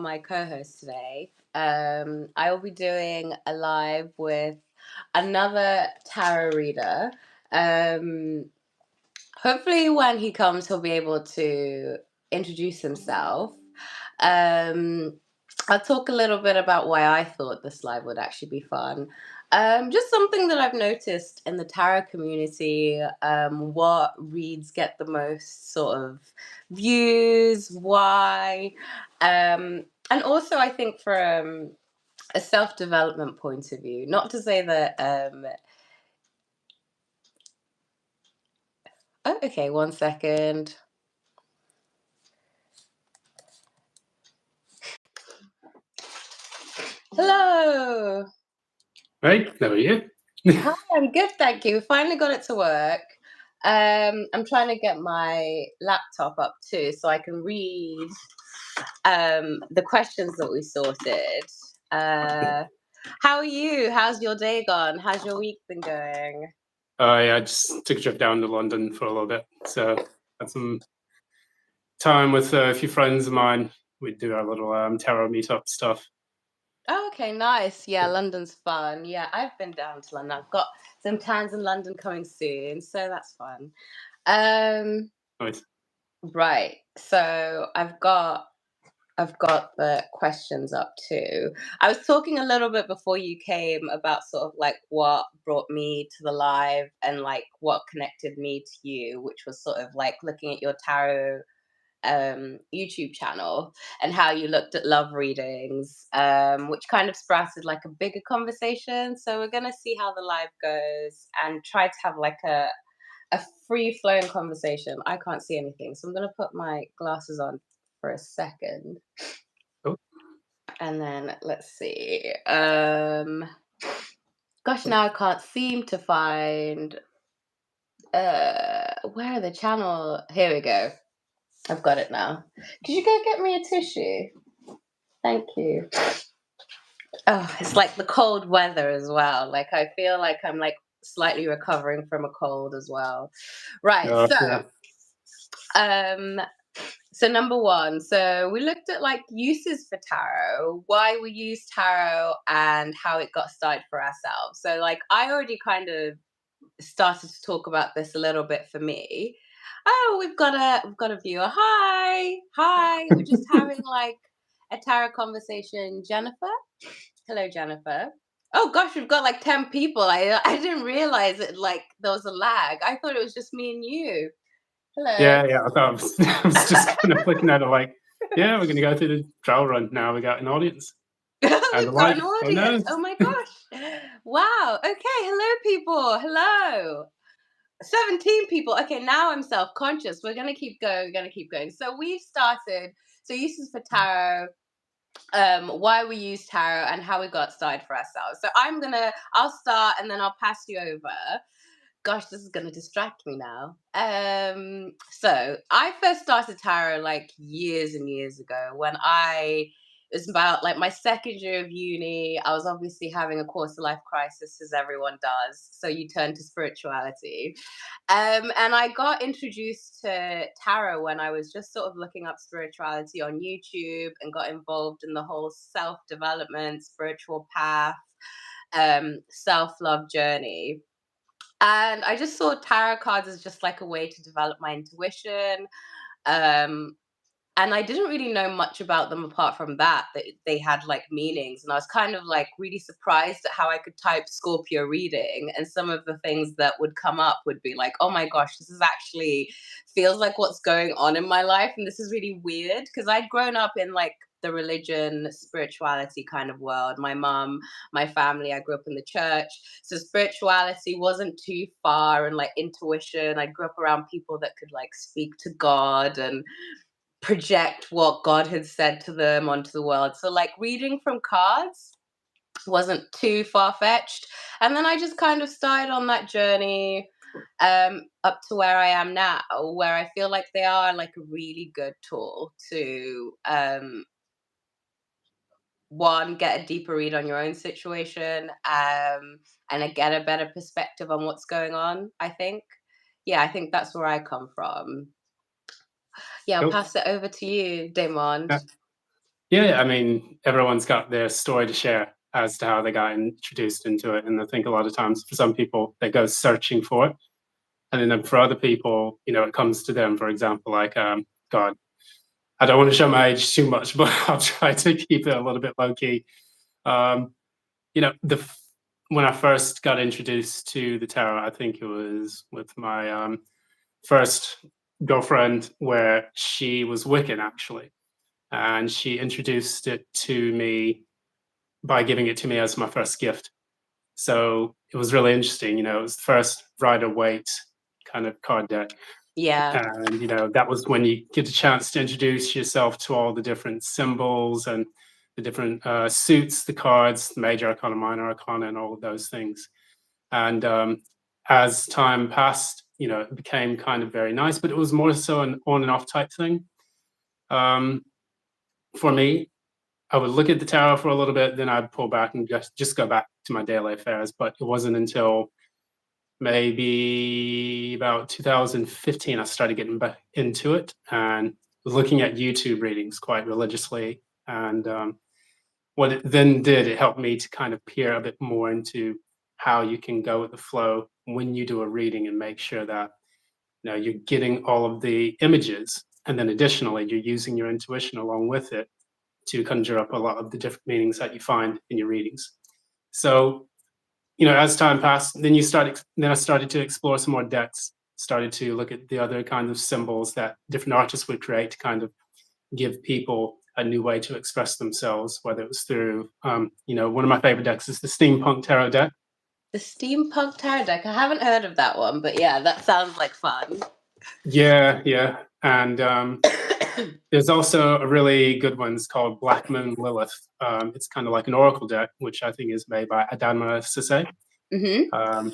my co-host today. I will be doing a live with another tarot reader. Um, Hopefully, when he comes, he'll be able to introduce himself. Um, I'll talk a little bit about why I thought this live would actually be fun. Just something that I've noticed in the tarot community, what reads get the most sort of views, why. And also, I think from a self development point of view, not to say that. Oh, okay, one second. Hello. Right, how are you? Hi, I'm good, thank you. Finally got it to work. I'm trying to get my laptop up too so I can read the questions that we sorted. How are you? How's your day gone? How's your week been going? I just took a trip down to London for a little bit, so had some time with a few friends of mine. We do our little tarot meetup stuff. Oh, okay, nice. Yeah, London's fun. Yeah, I've been down to London. I've got some plans in London coming soon, so that's fun. Um, Nice. right. So I've got the questions up too. I was talking a little bit before you came about sort of like what brought me to the live and like what connected me to you, which was sort of like looking at your tarot YouTube channel and how you looked at love readings, which kind of sprouted like a bigger conversation. So we're gonna see how the live goes and try to have like a free flowing conversation. I can't see anything, so I'm gonna put my glasses on for a second. Cool. And then let's see. Gosh, now I can't seem to find where are the channel? Here we go. I've got it now. Could you go get me a tissue? Thank you. Oh, it's like the cold weather as well. Like I feel like I'm like slightly recovering from a cold as well. Right. Yeah. Um So number one, so we looked at like uses for tarot, why we use tarot, and how it got started for ourselves. So like I already kind of started to talk about this a little bit for me. Oh, we've got a viewer. Hi, hi. We're just having like a tarot conversation. Jennifer, hello, Jennifer. Oh gosh, we've got like 10 people. I didn't realize it. Like there was a lag. I thought it was just me and you. Hello. Yeah. I thought I was just kind of looking at it like, yeah, we're going to go through the trial run now. We got an audience. And We've got an oh audience. no. Oh my gosh. Wow. Okay. Hello, people. Hello. 17 people. Okay, now I'm self-conscious. We're gonna keep going. We're gonna keep going. So we've started. So uses for tarot, why we use tarot, and how we got started for ourselves. So I'll start, and then I'll pass you over. Gosh, this is gonna distract me now. So I first started tarot like years and years ago when it was about like my second year of uni. I was obviously having a quarter life crisis, as everyone does. So you turn to spirituality. And I got introduced to tarot when I was just sort of looking up spirituality on YouTube and got involved in the whole self development, spiritual path, self love journey. And I just saw tarot cards as just like a way to develop my intuition. Um, and I didn't really know much about them apart from that they had like meanings. And I was kind of like really surprised at how I could type Scorpio reading. And some of the things that would come up would be like, oh my gosh, this is actually feels like what's going on in my life. And this is really weird because I'd grown up in like the religion, spirituality kind of world. My mom, my family, I grew up in the church. So spirituality wasn't too far and like intuition. I grew up around people that could like speak to God and project what God had said to them onto the world. So like reading from cards wasn't too far fetched. And then I just kind of started on that journey up to where I am now, where I feel like they are like a really good tool to one, get a deeper read on your own situation, and get a better perspective on what's going on, I think. Yeah, I think that's where I come from. Yeah, I'll Cool. pass it over to you, Damon. Yeah, I mean, everyone's got their story to share as to how they got introduced into it, and I think a lot of times for some people, they go searching for it, and then for other people, it comes to them. For example, like, God, I don't want to show my age too much, but I'll try to keep it a little bit low key. Um, the when I first got introduced to the tarot, I think it was with my first girlfriend, where she was Wiccan actually, and she introduced it to me by giving it to me as my first gift. So it was really interesting. It was the first Rider Waite kind of card deck. Yeah. And, that was when you get a chance to introduce yourself to all the different symbols and the different suits, the cards, the major arcana, minor arcana, and all of those things. And as time passed, it became kind of very nice, but it was more so an on and off type thing. Um, for me, I would look at the tarot for a little bit, then I'd pull back and just go back to my daily affairs. But it wasn't until maybe about 2015 I started getting back into it and was looking at YouTube readings quite religiously. And what it then did, it helped me to kind of peer a bit more into how you can go with the flow when you do a reading and make sure that you're getting all of the images, and then additionally you're using your intuition along with it to conjure up a lot of the different meanings that you find in your readings. So, as time passed, then I started to explore some more decks, started to look at the other kinds of symbols that different artists would create to kind of give people a new way to express themselves, whether it was through, one of my favorite decks is the Steampunk Tarot deck. The steampunk tarot deck. I haven't heard of that one, but yeah, that sounds like fun. Yeah, yeah. And there's also a really good one. It's called Black Moon Lilith. It's kind of like an oracle deck, which I think is made by Adama Sise. Hmm. Um,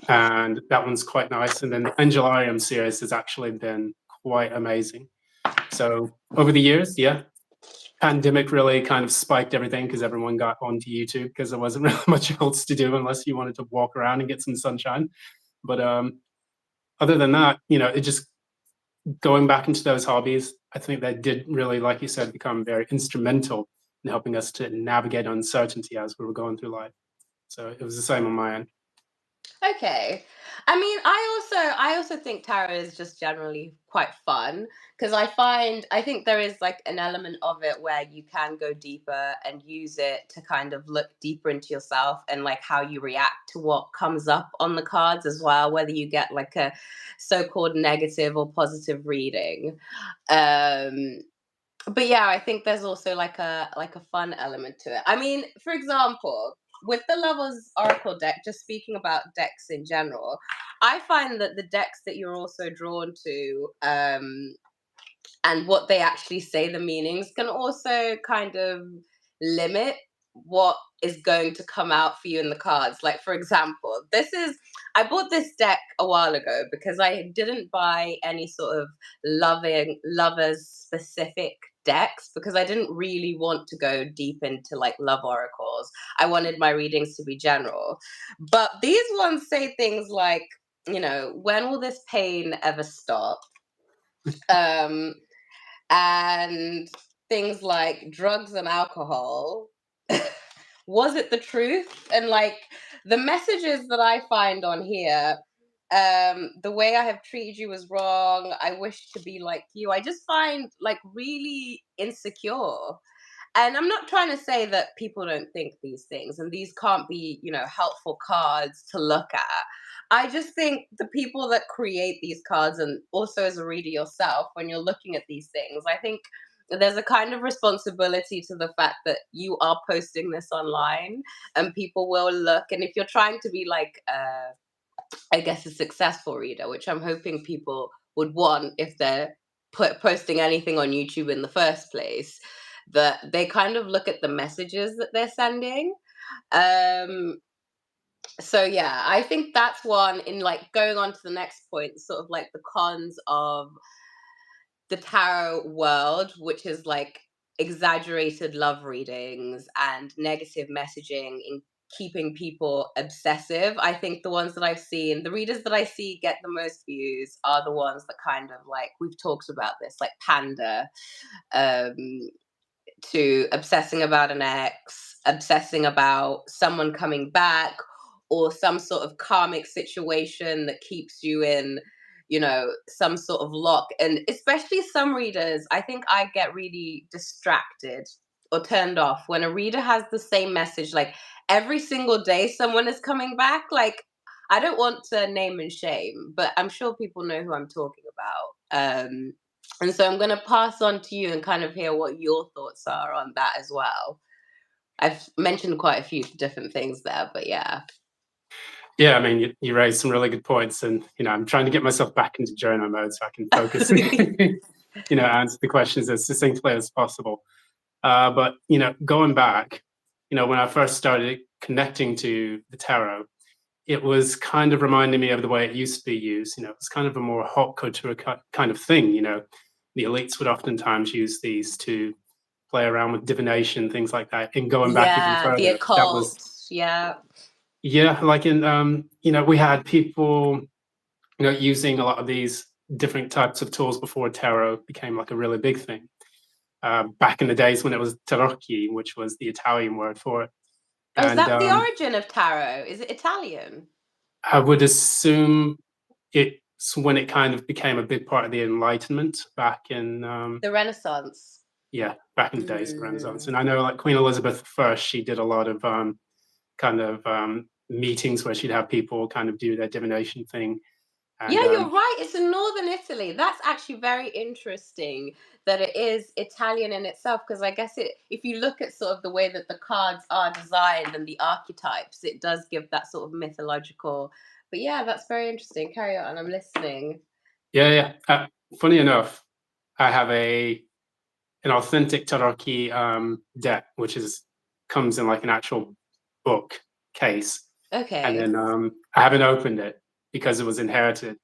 and that one's quite nice. And then the Angelarium series has actually been quite amazing. So over the years, yeah, pandemic really kind of spiked everything because everyone got onto YouTube because there wasn't really much else to do unless you wanted to walk around and get some sunshine. But other than that, it just going back into those hobbies, I think that did really, like you said, become very instrumental in helping us to navigate uncertainty as we were going through life. So it was the same on my end. Okay. I mean, I also think tarot is just generally quite fun because I think there is like an element of it where you can go deeper and use it to kind of look deeper into yourself and like how you react to what comes up on the cards as well, whether you get like a so-called negative or positive reading. Um but yeah, I think there's also like a fun element to it. I mean, for example, with the Lovers Oracle deck, just speaking about decks in general, I find that the decks that you're also drawn to, and what they actually say the meanings can also kind of limit what is going to come out for you in the cards. Like for example, this is I bought this deck a while ago because I didn't buy any sort of loving lovers specific decks because I didn't really want to go deep into like love oracles. I wanted my readings to be general. But these ones say things like, when will this pain ever stop? Um and things like drugs and alcohol. Was it the truth? And like the messages that I find on here, the way I have treated you was wrong. I wish to be like you. I just find like really insecure. And I'm not trying to say that people don't think these things and these can't be, helpful cards to look at. I just think the people that create these cards, and also as a reader yourself, when you're looking at these things, I think there's a kind of responsibility to the fact that you are posting this online and people will look. And if you're trying to be like, I guess, a successful reader, which I'm hoping people would want if they're posting anything on YouTube in the first place, that they kind of look at the messages that they're sending. Um, so yeah, I think that's one. In like going on to the next point, sort of like the cons of the tarot world, which is like exaggerated love readings and negative messaging in keeping people obsessive. I think the ones that I've seen, the readers that I see get the most views are the ones that kind of like we've talked about this, like Panda, um, to obsessing about an ex, obsessing about someone coming back, or some sort of karmic situation that keeps you in, some sort of lock. And especially some readers, I think I get really distracted or turned off when a reader has the same message like every single day someone is coming back. Like, I don't want to name and shame, but I'm sure people know who I'm talking about. And so I'm going to pass on to you and kind of hear what your thoughts are on that as well. I've mentioned quite a few different things there, but yeah. Yeah, I mean, you raised some really good points, and I'm trying to get myself back into journal mode so I can focus, answer the questions as succinctly as possible. But going back, when I first started connecting to the tarot, it was kind of reminding me of the way it used to be used. It's kind of a more haute couture kind of thing. The elites would oftentimes use these to play around with divination, things like that. And going back even Yeah, the further, that occult. was, Yeah. yeah, like in we had people using a lot of these different types of tools before tarot became like a really big thing. Back in the days when it was tarocchi, which was the Italian word for it. Oh, is And that the origin of tarot? Is it Italian? I would assume it's when it kind of became a big part of the Enlightenment back in, The Renaissance. yeah, back in the days of the Renaissance. Mm. And I know like Queen Elizabeth I, she did a lot of kind of meetings where she'd have people kind of do their divination thing. Yeah, And you're right. It's in northern Italy. That's actually very interesting that it is Italian in itself, because I guess if you look at sort of the way that the cards are designed and the archetypes, it does give that sort of mythological. But yeah, that's very interesting. Carry on. I'm listening. yeah, yeah. Funny enough, I have an authentic tarocchi deck, which is comes in like an actual book case. And Okay. then I haven't opened it because it was inherited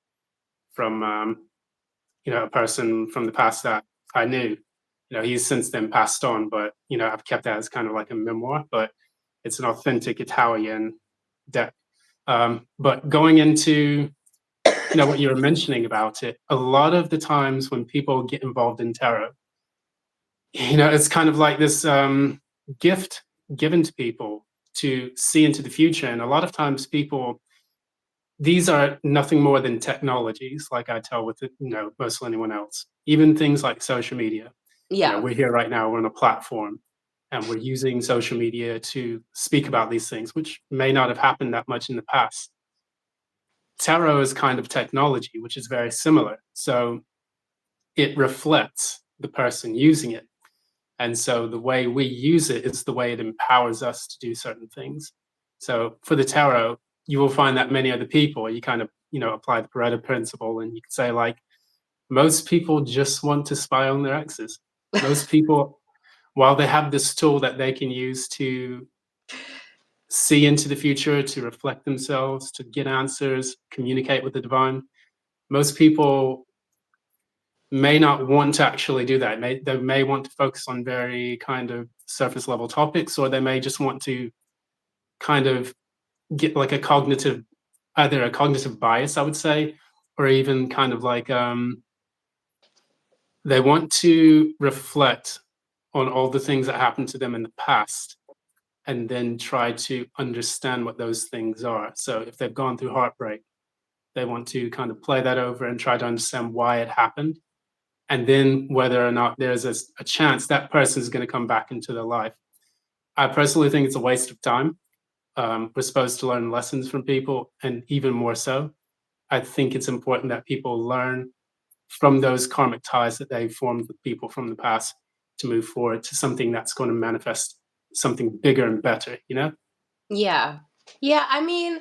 from a person from the past that I knew. He's since then passed on, but I've kept that as kind of like a memoir. But it's an authentic Italian deck. But going into what you were mentioning about it, a lot of the times when people get involved in tarot, it's kind of like this gift given to people to see into the future, and a lot of times people these are nothing more than technologies, like I tell with mostly anyone else. Even things like social media. Yeah. We're here right now. We're on a platform, and we're using social media to speak about these things, which may not have happened that much in the past. Tarot is kind of technology, which is very similar. So it reflects the person using it, and so the way we use it is the way it empowers us to do certain things. So for the tarot, you will find that many other people, you kind of, apply the Pareto principle and you could say, like, most people just want to spy on their exes. Most people, while they have this tool that they can use to see into the future, to reflect themselves, to get answers, communicate with the divine, most people may not want to actually do that. They may want to focus on very kind of surface level topics, or they may just want to kind of get like either a cognitive bias, I would say, or even kind of like they want to reflect on all the things that happened to them in the past and then try to understand what those things are. So if they've gone through heartbreak, they want to kind of play that over and try to understand why it happened, and then whether or not there's a chance that person is going to come back into their life. I personally think it's a waste of time. We're supposed to learn lessons from people, and even more so, I think it's important that people learn from those karmic ties that they formed with people from the past to move forward to something that's going to manifest something bigger and better, Yeah. Yeah, I mean,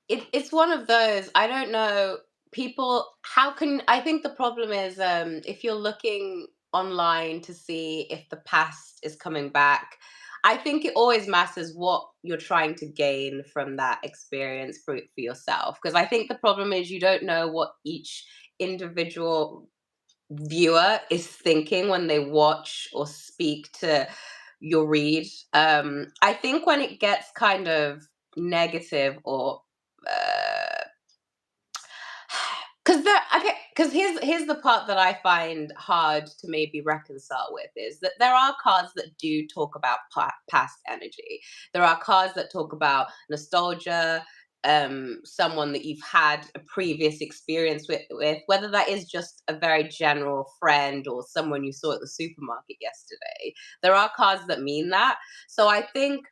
it's one of those, I don't know, people, how can, I think the problem is, if you're looking online to see if the past is coming back, I think it always matters what you're trying to gain from that experience for yourself, because I think the problem is you don't know what each individual viewer is thinking when they watch or speak to your read. I think when it gets kind of negative or uh, Because here's the part that I find hard to maybe reconcile with is that there are cards that do talk about past energy. There are cards that talk about nostalgia, someone that you've had a previous experience with, whether that is just a very general friend or someone you saw at the supermarket yesterday. There are cards that mean that. So I think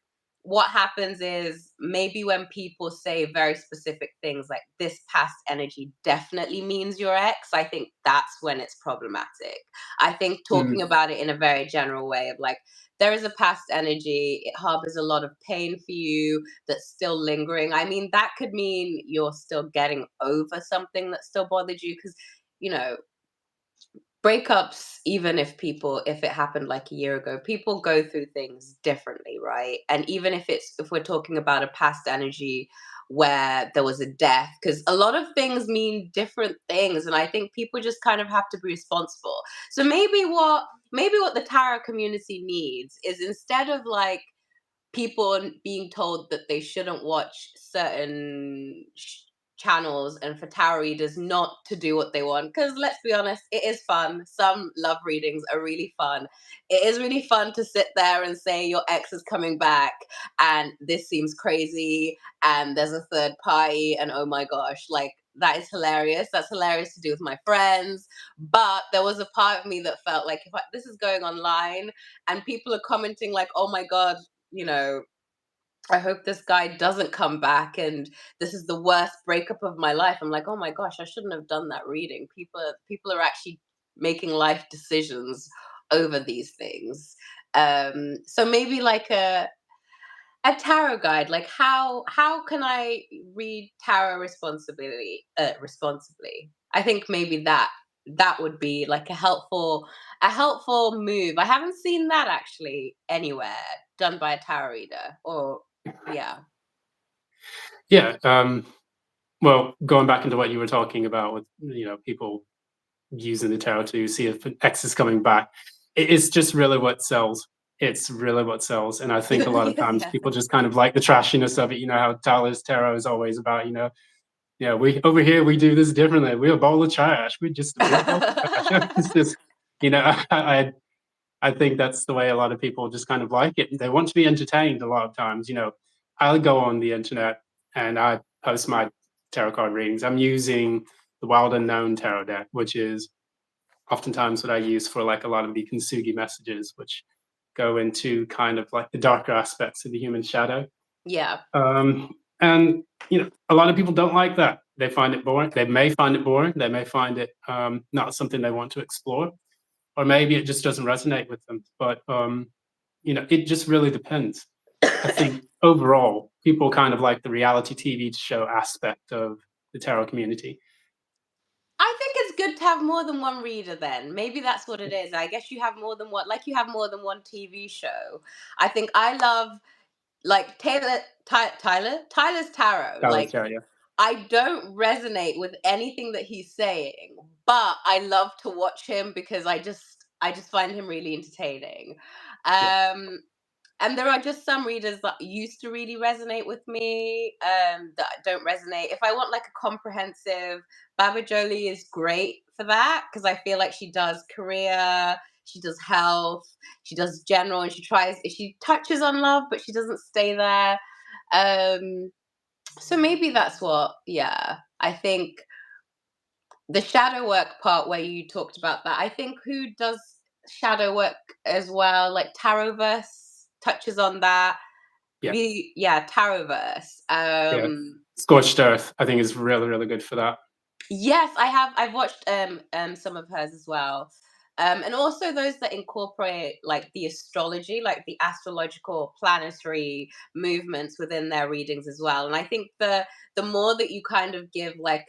what happens is maybe when people say very specific things like this past energy definitely means your ex, I think that's when it's problematic. I think talking Mm, about it in a very general way of like, there is a past energy, it harbors a lot of pain for you that's still lingering. I mean, that could mean you're still getting over something that still bothered you because, you know, breakups, even if it happened like a year ago, people go through things differently, right? And even if we're talking about a past energy where there was a death, because a lot of things mean different things, and I think people just kind of have to be responsible. So maybe what the tarot community needs is, instead of like people being told that they shouldn't watch certain channels and for tarot readers not to do what they want, because let's be honest, it is fun. Some love readings are really fun. It is really fun to sit there and say your ex is coming back and this seems crazy and there's a third party, and oh my gosh, like that is hilarious. That's hilarious to do with my friends. But there was a part of me that felt like, if this is going online and people are commenting like, oh my god, you know, I hope this guy doesn't come back and this is the worst breakup of my life. I'm like, oh my gosh, I shouldn't have done that reading. People are actually making life decisions over these things. So maybe like a tarot guide, like how can I read tarot responsibly. I think maybe that would be like a helpful move. I haven't seen that actually anywhere done by a tarot reader. Or yeah. yeah. Well, going back into what you were talking about with people using the tarot to see if an X is coming back, it's just really what sells. It's really what sells, and I think a lot of times Yeah. people just kind of like the trashiness of it. You know how Tyler's tarot is always about, yeah, we over here we do this differently. We're a bowl of trash. We're a bowl of trash. It's just, I think that's the way a lot of people just kind of like it. They want to be entertained a lot of times. I'll go on the internet and I post my tarot card readings. I'm using the Wild Unknown tarot deck, which is oftentimes what I use for like a lot of the kintsugi messages, which go into kind of like the darker aspects of the human shadow. Yeah. And a lot of people don't like that. They find it boring. They may find it boring. They may find it not something they want to explore, or maybe it just doesn't resonate with them. But it just really depends. I think overall, people kind of like the reality TV show aspect of the tarot community. I think it's good to have more than one reader then. Maybe that's what it is. I guess you have more than one, like you have more than one TV show. I think I love like Tyler's tarot. Tyler Like, Tarot, yeah, I don't resonate with anything that he's saying, but I love to watch him because I just find him really entertaining. yeah, Um and there are just some readers that used to really resonate with me, that don't resonate. If I want like a comprehensive, Baba Jolie is great for that because I feel like she does career, she does health, she does general, and she touches on love, but she doesn't stay there. So maybe that's what, yeah. I think the shadow work part where you talked about that, I think who does shadow work as well, like Tarotverse touches on that. yeah, Yeah, Tarotverse. yeah. Scorched Earth, I think, is really, really good for that. Yes, I've watched some of hers as well. And also those that incorporate like the astrology, like the astrological planetary movements within their readings as well. And I think the more that you kind of give like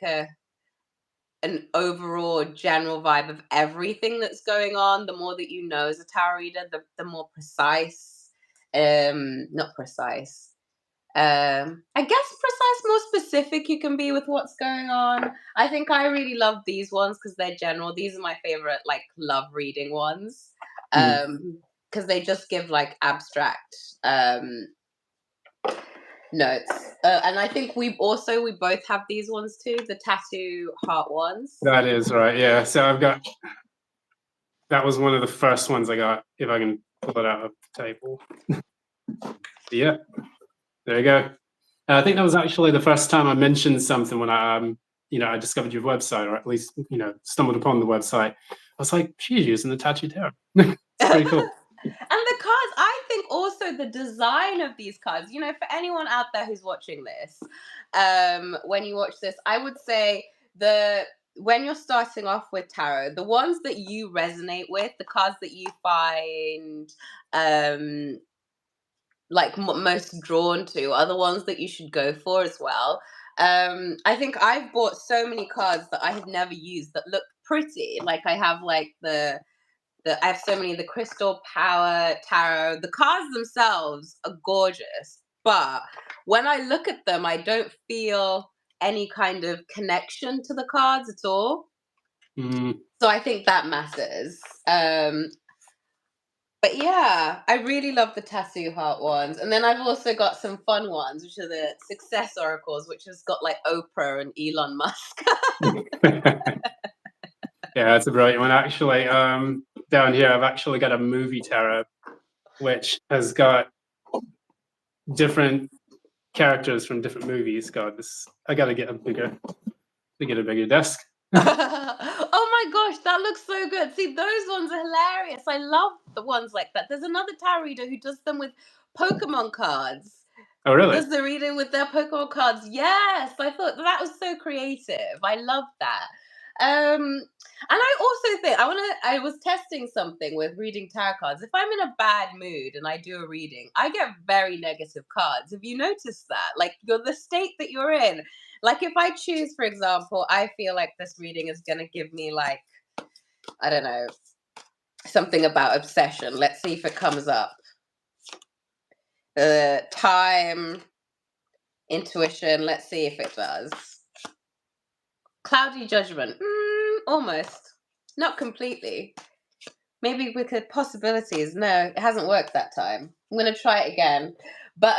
an overall general vibe of everything that's going on, the more that you know as a tarot reader, the more precise, not precise, I guess precise, more specific you can be with what's going on. I think I really love these ones because they're general. These are my favorite, like love reading ones, Mm. because they just give like abstract. Um, notes. And I think we both have these ones too, the tattoo heart ones. That is right. Yeah. So I've got that was one of the first ones I got. If I can pull it out of the table. Yeah. There you go. I think that was actually the first time I mentioned something when I discovered your website, or at least, stumbled upon the website. I was like, she's using the tattoo tarot. It's pretty cool. And the cards, I think also the design of these cards, for anyone out there who's watching this, when you watch this, I would say when you're starting off with tarot, the ones that you resonate with, the cards that you find um like most drawn to are the ones that you should go for as well. I think I've bought so many cards that I have never used that look pretty. Like I have like I have so many of the Crystal Power Tarot. The cards themselves are gorgeous, but when I look at them, I don't feel any kind of connection to the cards at all. Mm, So I think that matters. But yeah, I really love the tattoo heart ones. And then I've also got some fun ones, which are the success oracles, which has got like Oprah and Elon Musk. yeah, that's a brilliant one. Actually, down here, I've actually got a movie tarot, which has got different characters from different movies. God, I got to get a bigger desk. Oh my gosh, that looks so good. See, those ones are hilarious. I love the ones like that. There's another tarot reader who does them with Pokemon cards. Oh, really? Does the reading with their Pokemon cards? Yes, I thought that was so creative. I love that. And I also think I was testing something with reading tarot cards. If I'm in a bad mood and I do a reading, I get very negative cards. Have you noticed that? Like the state that you're in. Like if I choose, for example, I feel like this reading is gonna give me like, I don't know, something about obsession. Let's see if it comes up. Time, intuition. Let's see if it does. Cloudy judgment. Almost. Not completely. Maybe we could possibilities. No, it hasn't worked that time. I'm gonna try it again. But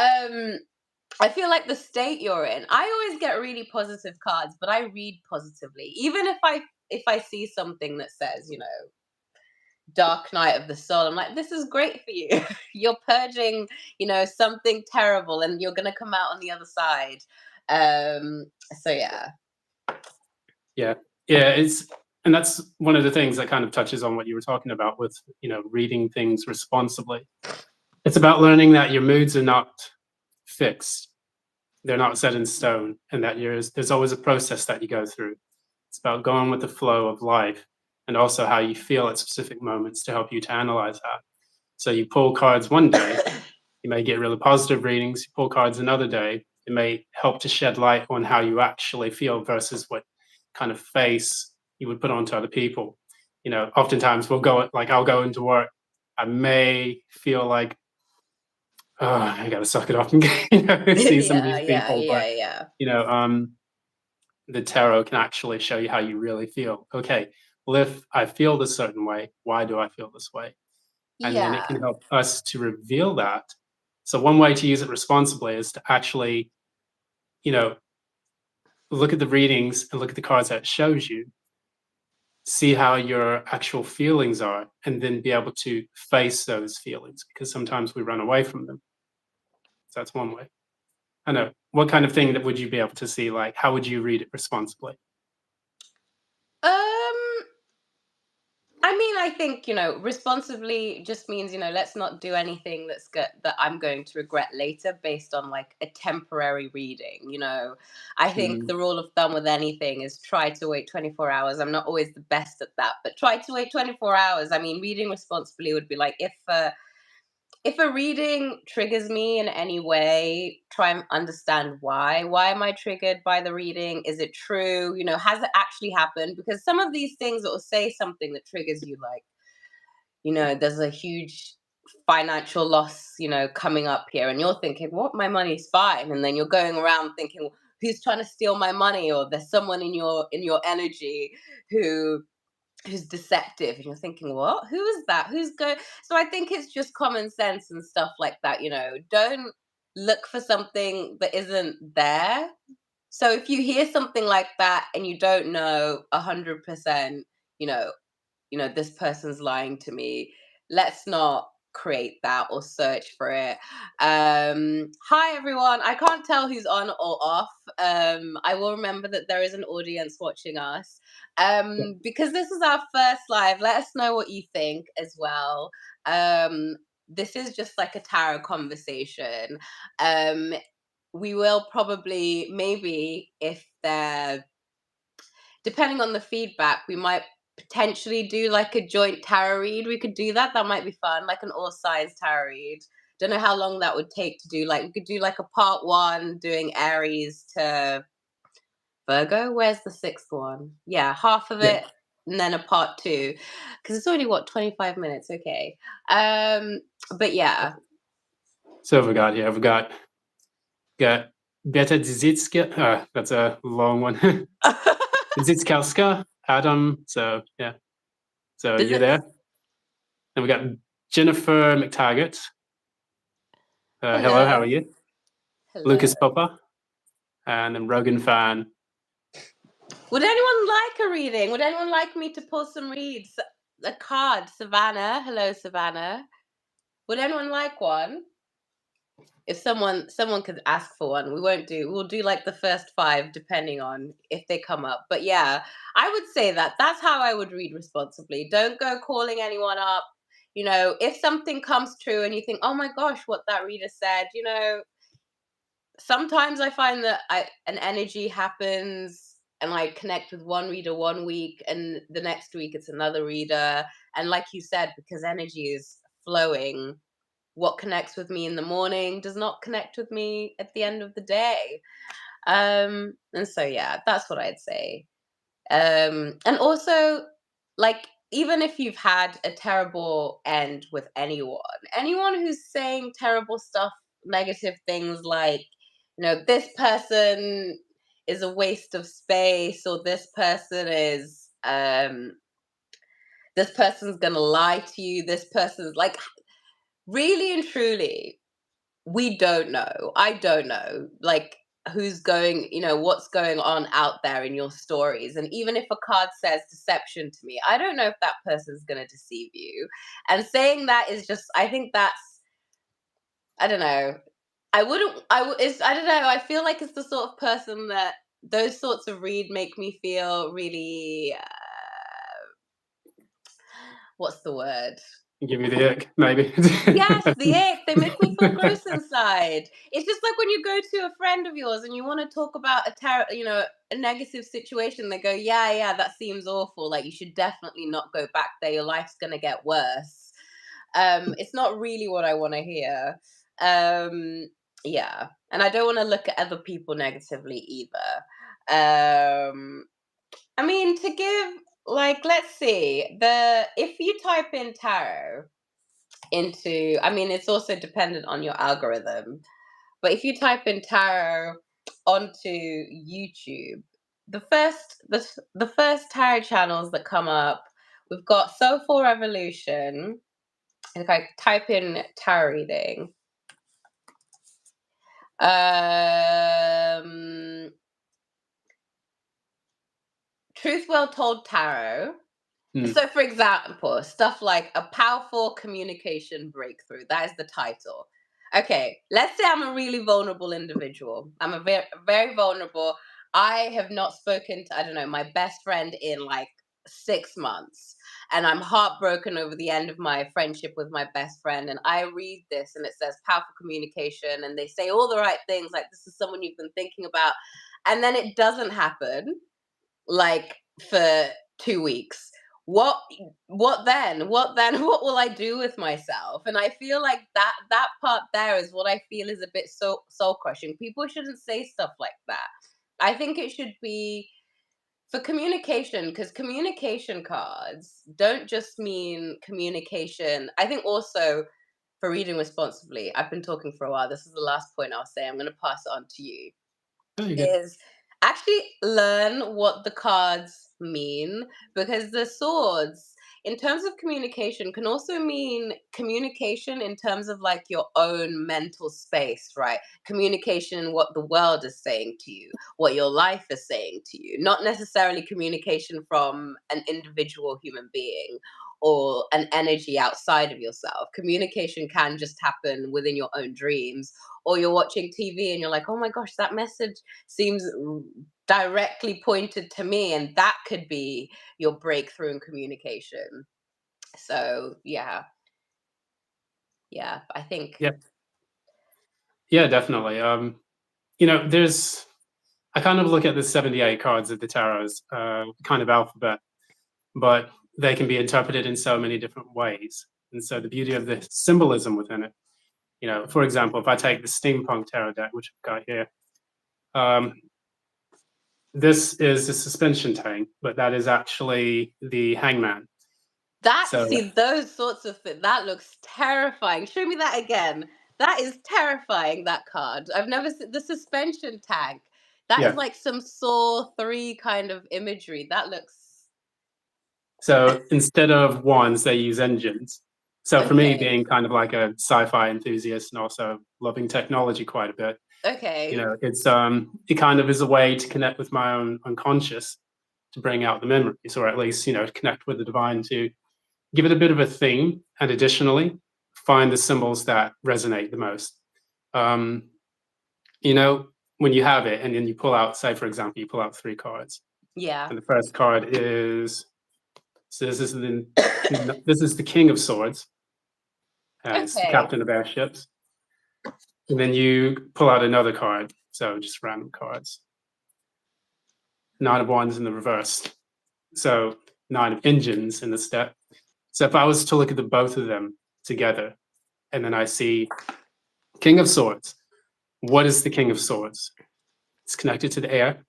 I feel like the state you're in. I always get really positive cards, but I read positively. Even if I see something that says, Dark Night of the Soul, I'm like, this is great for you. You're purging, something terrible and you're gonna come out on the other side. So yeah. Yeah, yeah. And that's one of the things that kind of touches on what you were talking about with reading things responsibly. It's about learning that your moods are not fixed; they're not set in stone, and that there's always a process that you go through. It's about going with the flow of life, and also how you feel at specific moments to help you to analyze that. So you pull cards one day, you may get really positive readings. You pull cards another day, it may help to shed light on how you actually feel versus what kind of face you would put onto other people. Oftentimes I'll go into work. I may feel like, oh, I got to suck it up and see some of Yeah, these yeah, people. But yeah, yeah. you know, um, the tarot can actually show you how you really feel. Okay, well, if I feel this certain way, why do I feel this way? And then it Yeah. can help us to reveal that. So one way to use it responsibly is to actually, you know, look at the readings and look at the cards that it shows you, see how your actual feelings are, and then be able to face those feelings because sometimes we run away from them. So that's one way. I know. What kind of thing that would you be able to see? Like, how would you read it responsibly? Um, I mean, I think, responsibly just means, let's not do anything that I'm going to regret later based on like a temporary reading. I think Mm, the rule of thumb with anything is try to wait 24 hours. I'm not always the best at that, but try to wait 24 hours. I mean, reading responsibly would be like if a reading triggers me in any way, try and understand why. Why am I triggered by the reading? Is it true? Has it actually happened? Because some of these things that will say something that triggers you, like, there's a huge financial loss, coming up here, and you're thinking, what? My money's fine. And then you're going around thinking, well, who's trying to steal my money? Or there's someone in your energy who who's deceptive, and you're thinking, what, who is that, who's going? So I think it's just common sense and stuff like that. Don't look for something that isn't there. So if you hear something like that and you don't know 100%, you know, this person's lying to me, let's not create that or search for it. Hi everyone, I can't tell who's on or off. I will remember that there is an audience watching us. Yeah. Because this is our first live, let us know what you think as well. This is just like a tarot conversation. um we will probably, maybe if they're, depending on the feedback, we might potentially do like a joint tarot read. We could do that. That might be fun, like an all signs tarot read. Don't know how long that would take to do. Like we could do like a part one doing Aries to Virgo. Where's the sixth one? Yeah, half of Yeah. it, and then a part two. Because it's already what, 25 minutes. Okay. Um, but yeah. So we got here. We got Beta Dzitska. That's a long one. Dzitskalska, Adam. So yeah. So Does you're it? there. And we got Jennifer McTaggart. Hello, how Hello. are you? Hello. Lucas Popper, and then Rogan Fan. Would anyone like a reading? Would anyone like me to pull some reads? A card, Savannah. Hello, Savannah. Would anyone like one? If someone could ask for one, we'll do like the first five depending on if they come up. But yeah, I would say that that's how I would read responsibly. Don't go calling anyone up. If something comes true and you think, oh my gosh, what that reader said, sometimes I find that an energy happens and I connect with one reader one week and the next week it's another reader. And like you said, because energy is flowing, what connects with me in the morning does not connect with me at the end of the day. And so yeah, that's what I'd say. And also, like, even if you've had a terrible end with anyone who's saying terrible stuff, negative things like, this person is a waste of space, or this person's gonna lie to you, this person's like, really and truly, we don't know. I don't know, like, what's going on out there in your stories. And even if a card says deception to me, I don't know if that person's going to deceive you. And saying that is just, I think that's, I don't know. I wouldn't, it's, I don't know. I feel like it's the sort of person that those sorts of read make me feel really, what's the word? Give me the ick, maybe. Yes, the ick. They make me feel gross inside. It's just like when you go to a friend of yours and you want to talk about a negative situation. They go, yeah, yeah, that seems awful. Like you should definitely not go back there. Your life's gonna get worse. It's not really what I want to hear. Yeah, and I don't want to look at other people negatively either. I mean, to give, like, let's see, the if you type in tarot into, I mean, it's also dependent on your algorithm, but if you type in tarot onto YouTube, the first tarot channels that come up, we've got Soulful Revolution. And if I type in tarot reading, um Truth Well Told Tarot. Hmm. So, for example, stuff like a powerful communication breakthrough. That is the title. Okay, let's say I'm a really vulnerable individual. I'm a very, very vulnerable. I have not spoken to, I don't know, my best friend in like 6 months. And I'm heartbroken over the end of my friendship with my best friend. And I read this and it says powerful communication. And they say all the right things, like, this is someone you've been thinking about. And then it doesn't happen, like, for 2 weeks. What then what will I do with myself? And I feel like that part there is what I feel is a bit so soul crushing. People shouldn't say stuff like that. I think it should be for communication, because communication cards don't just mean communication. I think also, for reading responsibly, I've been talking for a while, this is the last point I'll say, I'm going to pass it on to you, Oh, you're good. is actually learn what the cards mean, because the swords, in terms of communication, can also mean communication in terms of like your own mental space, right? Communication in what the world is saying to you, what your life is saying to you, not necessarily communication from an individual human being or an energy outside of yourself. Communication can just happen within your own dreams, or you're watching TV and you're like, oh my gosh, that message seems directly pointed to me, and that could be your breakthrough in communication. So yeah, I think Yeah, yeah, definitely. There's I kind of look at the 78 cards of the tarot as kind of alphabet, but they can be interpreted in so many different ways. And so the beauty of the symbolism within it, for example, if I take the steampunk tarot deck, which I've got here, um, this is a suspension tank, but that is actually the hangman. that So see those sorts of things. That looks terrifying. Show me that again. That is terrifying. That card. I've never seen the suspension tank. That is yeah, like some Saw 3 kind of imagery. That looks so instead of wands, they use engines. So for me, okay. being kind of like a sci-fi enthusiast and also loving technology quite a bit, Okay. it kind of is a way to connect with my own unconscious, to bring out the memories, or at least connect with the divine, to give it a bit of a theme, and additionally find the symbols that resonate the most. um, you know when you have it and then you pull out, say for example, you pull out three cards, Yeah. and the first card is, so this is the King of Swords, and it's the Okay. Captain of Airships. And then you pull out another card, so just random cards. Nine of Wands in the reverse. So nine of engines in the step. So if I was to look at the both of them together, and then I see King of Swords, what is the King of Swords? It's connected to the air,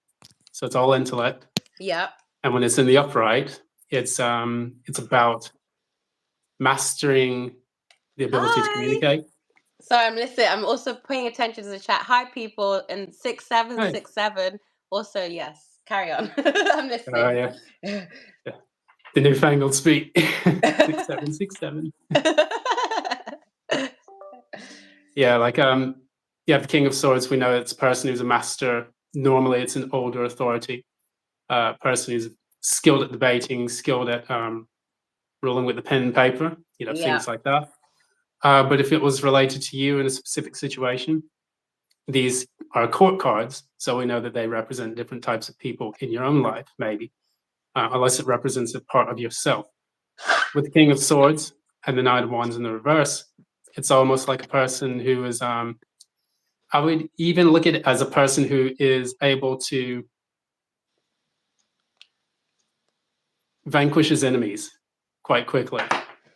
so it's all intellect. Yeah. And when it's in the upright, it's about mastering the ability to Hi. communicate. So I'm listening. I'm also paying attention to the chat. Hi, people, and Right. 6767. Also, yes, carry on. I'm listening. Yeah. Yeah. The newfangled speak. 6767. Yeah, like yeah, the King of Swords, we know it's a person who's a master. Normally it's an older authority, person who's skilled at debating, skilled at ruling with the pen and paper, Yeah, things like that. But if it was related to you in a specific situation, these are court cards, so we know that they represent different types of people in your own life, maybe, unless it represents a part of yourself. With the King of Swords and the Knight of Wands in the reverse, it's almost like a person who is, I would even look at it as a person who is able to vanquish his enemies quite quickly.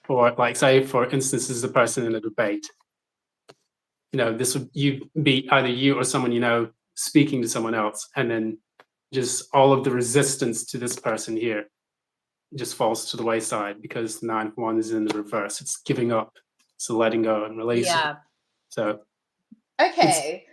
Or, like, say, for instance, this is a person in a debate. This would you be either you or someone speaking to someone else, and then just all of the resistance to this person here just falls to the wayside because the nine of wands is in the reverse. It's giving up, so letting go and releasing. yeah. So it's Okay.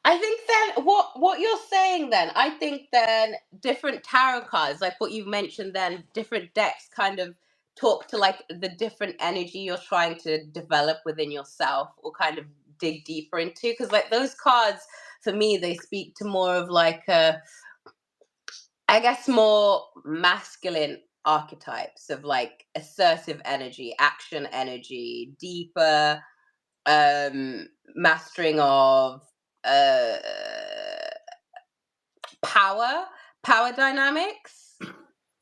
I think then what you're saying then, I think then different tarot cards, like what you've mentioned then, different decks kind of talk to like the different energy you're trying to develop within yourself or kind of dig deeper into. Because like those cards, for me, they speak to more of like I guess more masculine archetypes of like assertive energy, action energy, deeper mastering of uh power dynamics.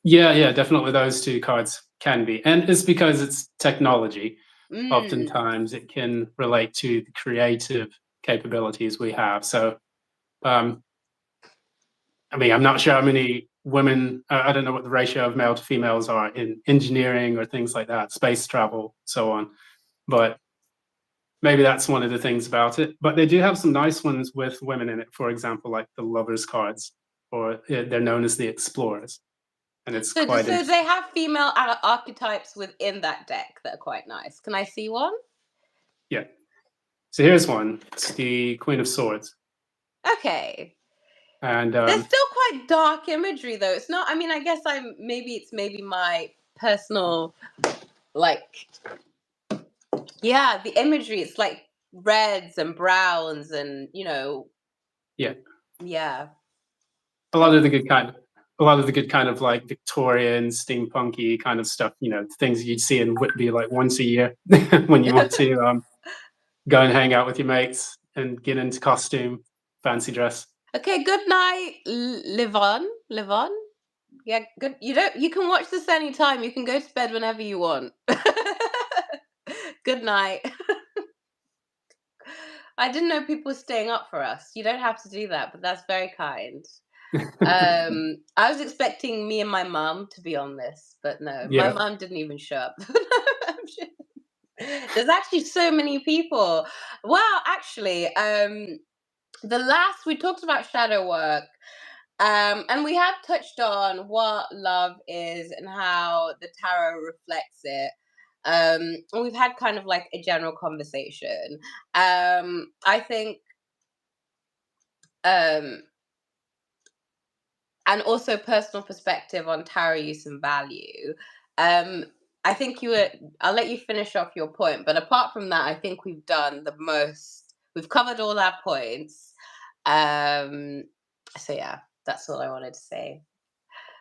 yeah, definitely those two cards can be, and it's because it's technology. Mm, Oftentimes, it can relate to the creative capabilities we have. So, um, I mean, I'm not sure how many women, I don't know what the ratio of male to females are in engineering or things like that, space travel, so on. But maybe that's one of the things about it. But they do have some nice ones with women in it, for example, like the lovers cards, or they're known as the explorers. And it's quite, so they have female archetypes within that deck that are quite nice. Can I see one? yeah. So here's one. It's the Queen of Swords. Okay. And There's still quite dark imagery though. It's not, I mean, I guess it's maybe my personal, like, yeah, the imagery. It's like reds and browns, and Yeah. yeah. A lot of the good kind a lot of the good kind of like Victorian, steampunky kind of stuff, things you'd see in Whitby like once a year when you want to go and hang out with your mates and get into costume, fancy dress. Okay, good night, live on, live on. Yeah, good. You can watch this anytime. You can go to bed whenever you want. Good night. I didn't know people were staying up for us. You don't have to do that, but that's very kind. I was expecting me and my mum to be on this, but no, my Yeah. mum didn't even show up. I'm There's actually so many people. Well, actually, the last we talked about shadow work, and we have touched on what love is and how the tarot reflects it. And we've had kind of like a general conversation. I think, um, and also personal perspective on tarot use and value. Um, I think you were. I'll let you finish off your point, but apart from that, I think we've done the most. We've covered all our points. Um, so yeah, that's all I wanted to say.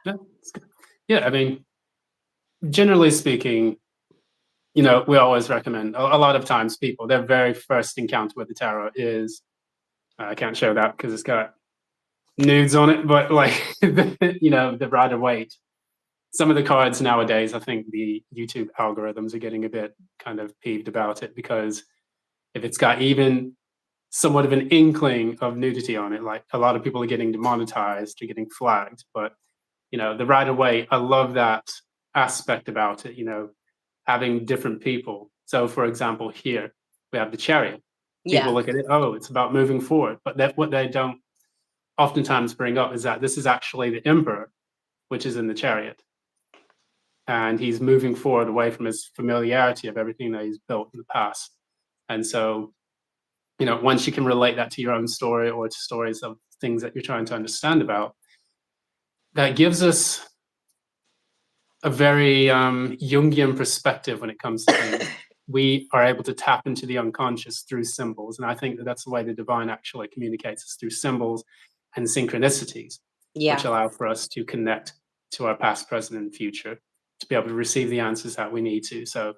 Yeah, it's good. Yeah, I mean, generally speaking, we always recommend a lot of times people their very first encounter with the tarot is I can't show that because it's got nudes on it, but like the Rider Waite. Some of the cards nowadays, I think the YouTube algorithms are getting a bit kind of peeved about it because if it's got even somewhat of an inkling of nudity on it, like a lot of people are getting demonetized or getting flagged. But the Rider Waite, I love that aspect about it. Having different people. So, for example, here we have the Chariot. People Yeah, look at it, oh, it's about moving forward, but what they don't oftentimes bring up is that this is actually the Emperor, which is in the Chariot, and he's moving forward away from his familiarity of everything that he's built in the past. And so, once you can relate that to your own story or to stories of things that you're trying to understand about, that gives us a very Jungian perspective when it comes to things. We are able to tap into the unconscious through symbols. And I think that that's the way the divine actually communicates us through symbols and synchronicities, which yeah. allow for us to connect to our past, present, and future to be able to receive the answers that we need to. So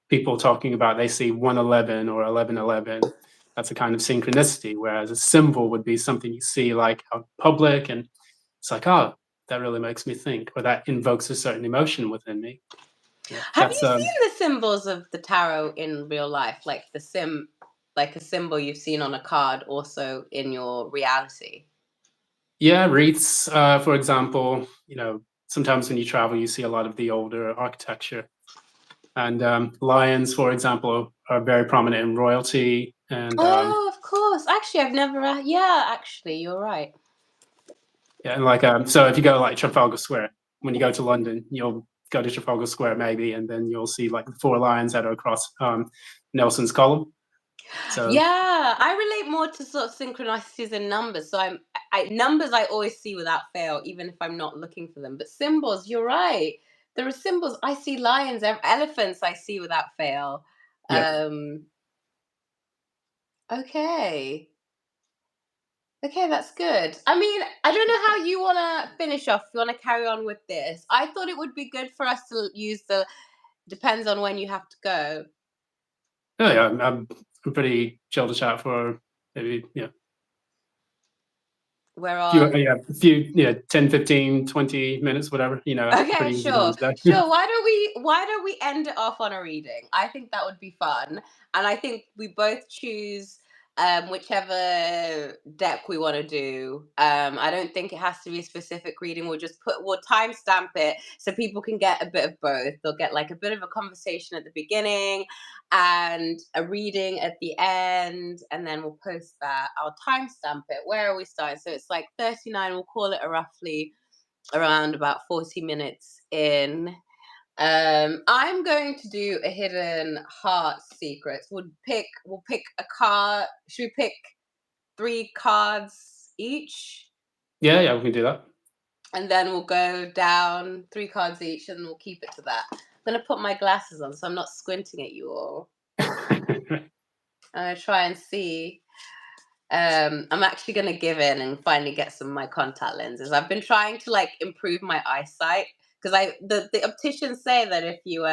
people talking about they see 111 or 1111, that's a kind of synchronicity, whereas a symbol would be something you see like out public and it's like, oh, that really makes me think, or that invokes a certain emotion within me. Yeah, Have that's you seen the symbols of the tarot in real life? Like like a symbol you've seen on a card, also in your reality. yeah, wreaths, for example. Sometimes when you travel, you see a lot of the older architecture, and lions, for example, are very prominent in royalty, and Oh, of course. Actually, I've never. Yeah, actually, you're right. yeah, and like so if you go like Trafalgar Square, when you go to London, you'll go to Trafalgar Square maybe, and then you'll see like the four lions that are across Nelson's column. So Yeah, I relate more to sort of synchronicities and numbers. So numbers I always see without fail, even if I'm not looking for them. But symbols, you're right. There are symbols I see lions, elephants I see without fail. yeah. Um, okay. Okay, that's good. I mean, I don't know how you want to finish off. If you want to carry on with this, I thought it would be good for us to use the depends on when you have to go. Oh yeah, I'm pretty chill to chat for maybe We're few on. yeah, a few 10, 15, 20 minutes, whatever. Okay, Pretty easy going sure. today. Sure. Why don't we end it off on a reading? I think that would be fun. And I think we both choose whichever deck we want to do. I don't think it has to be a specific reading. We'll timestamp it so people can get a bit of both. They'll get like a bit of a conversation at the beginning and a reading at the end, and then we'll post that. I'll timestamp it. Where are we starting? So it's like 39. We'll call it a roughly around about 40 minutes in. I'm going to do a hidden heart secrets. We'll pick a card. Should we pick 3 cards each? Yeah, yeah, we can do that. and then we'll go down 3 cards each, and we'll keep it to that. I'm gonna put my glasses on so I'm not squinting at you all. I'm gonna try and see. I'm actually gonna give in and finally get some of my contact lenses. I've been trying to like improve my eyesight because the opticians say that if you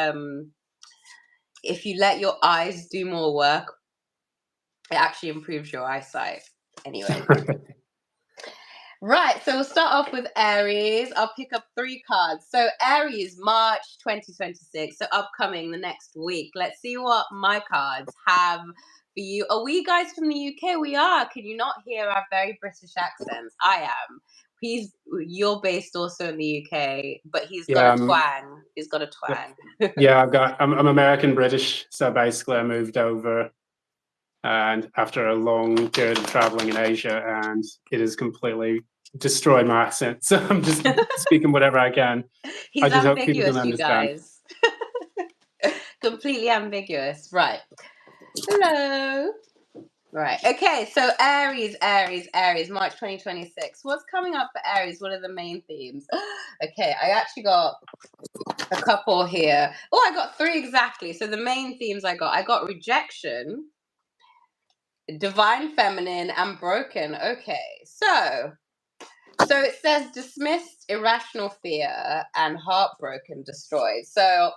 let your eyes do more work, it actually improves your eyesight. Anyway. Right, so we'll start off with Aries. I'll pick up 3 cards. So Aries, March 2026, so upcoming the next week. Let's see what my cards have for you. Are we guys from the UK? We are. Can you not hear our very British accents? I am. You're based also in the UK, but he's got Yeah, a twang. He's got a twang. yeah. I'm American British, so basically I moved over, and after a long period of traveling in Asia, and it has completely destroyed my accent. So I'm just speaking whatever I can. I He's just hope people can ambiguous, you understand. guys. Completely ambiguous. Right. Hello. Right. Okay. So Aries, March 2026. What's coming up for Aries? What are the main themes? Okay. I actually got a couple here. Oh, I got 3 exactly. So the main themes I got rejection, divine feminine, and broken. Okay. So it says dismissed, irrational fear, and heartbroken, destroyed. So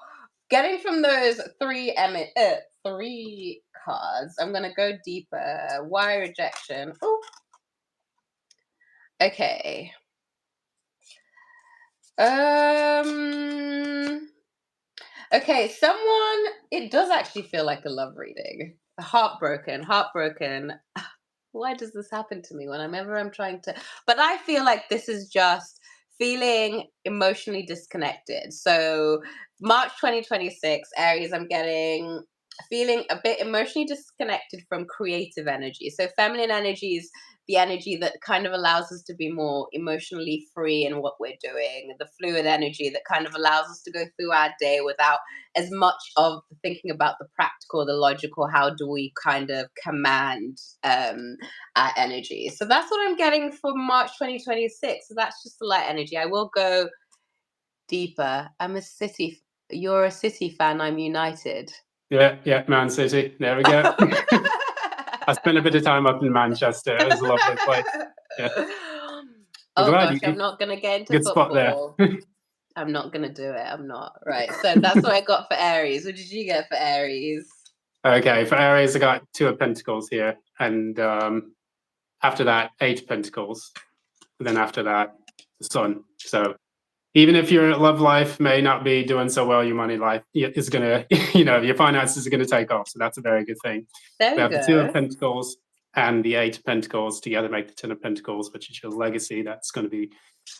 getting from those 3 cards, I'm gonna go deeper. Why rejection? Ooh. Okay. Okay, someone. It does actually feel like a love reading. Heartbroken. Why does this happen to me whenever I'm trying to? But I feel like this is just feeling emotionally disconnected. So March 2026, Aries, I'm getting feeling a bit emotionally disconnected from creative energy. So feminine energy is the energy that kind of allows us to be more emotionally free in what we're doing, the fluid energy that kind of allows us to go through our day without as much of thinking about the practical, the logical, how do we kind of command our energy. So that's what I'm getting for March 2026. So that's just the light energy. I will go deeper. You're a City fan, I'm United. Yeah, Man City. There we go. I spent a bit of time up in Manchester. It was a lovely place. Yeah, I'm Oh glad gosh, I'm you not gonna get into good spot there. football. I'm not gonna do it. I'm not. Right. So that's what I got for Aries. What did you get for Aries? Okay, for Aries, I got 2 of Pentacles here, and after that, 8 of Pentacles, and then after that, the Sun. So even if your love life may not be doing so well, your money life is gonna, your finances are gonna take off. So that's a very good thing. There We we have the Two go. of Pentacles and the 8 of Pentacles together make the 10 of Pentacles, which is your legacy that's going to be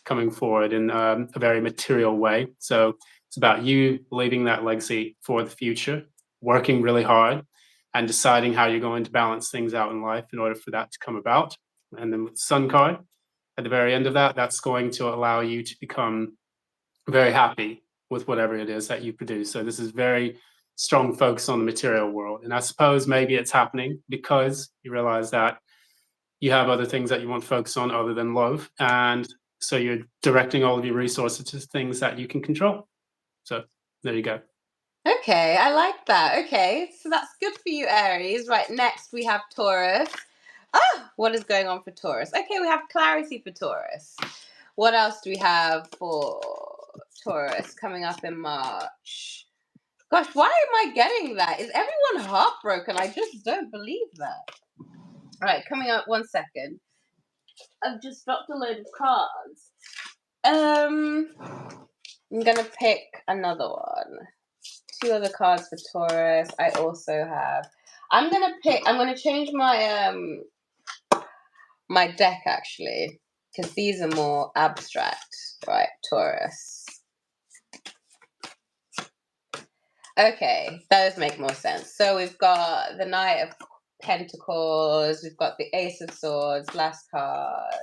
coming forward in a very material way. So it's about you leaving that legacy for the future, working really hard, and deciding how you're going to balance things out in life in order for that to come about. And then with the Sun card at the very end of that, that's going to allow you to become very happy with whatever it is that you produce. So this is very strong focus on the material world. And I suppose maybe it's happening because you realize that you have other things that you want to focus on other than love. And so you're directing all of your resources to things that you can control. So there you go. Okay, I like that. Okay, so that's good for you, Aries. Right, next we have Taurus. Ah, what is going on for Taurus? Okay, we have clarity for Taurus. What else do we have for Taurus coming up in March? Gosh, why am I getting that? Is everyone heartbroken? I just don't believe that. All right, coming up, 1 second. I've just dropped a load of cards. I'm gonna pick another one. 2 other cards for Taurus. I also have. I'm gonna change my deck actually because these are more abstract. Right, Taurus. Okay, those make more sense. So we've got the Knight of Pentacles. We've got the Ace of Swords. Last card.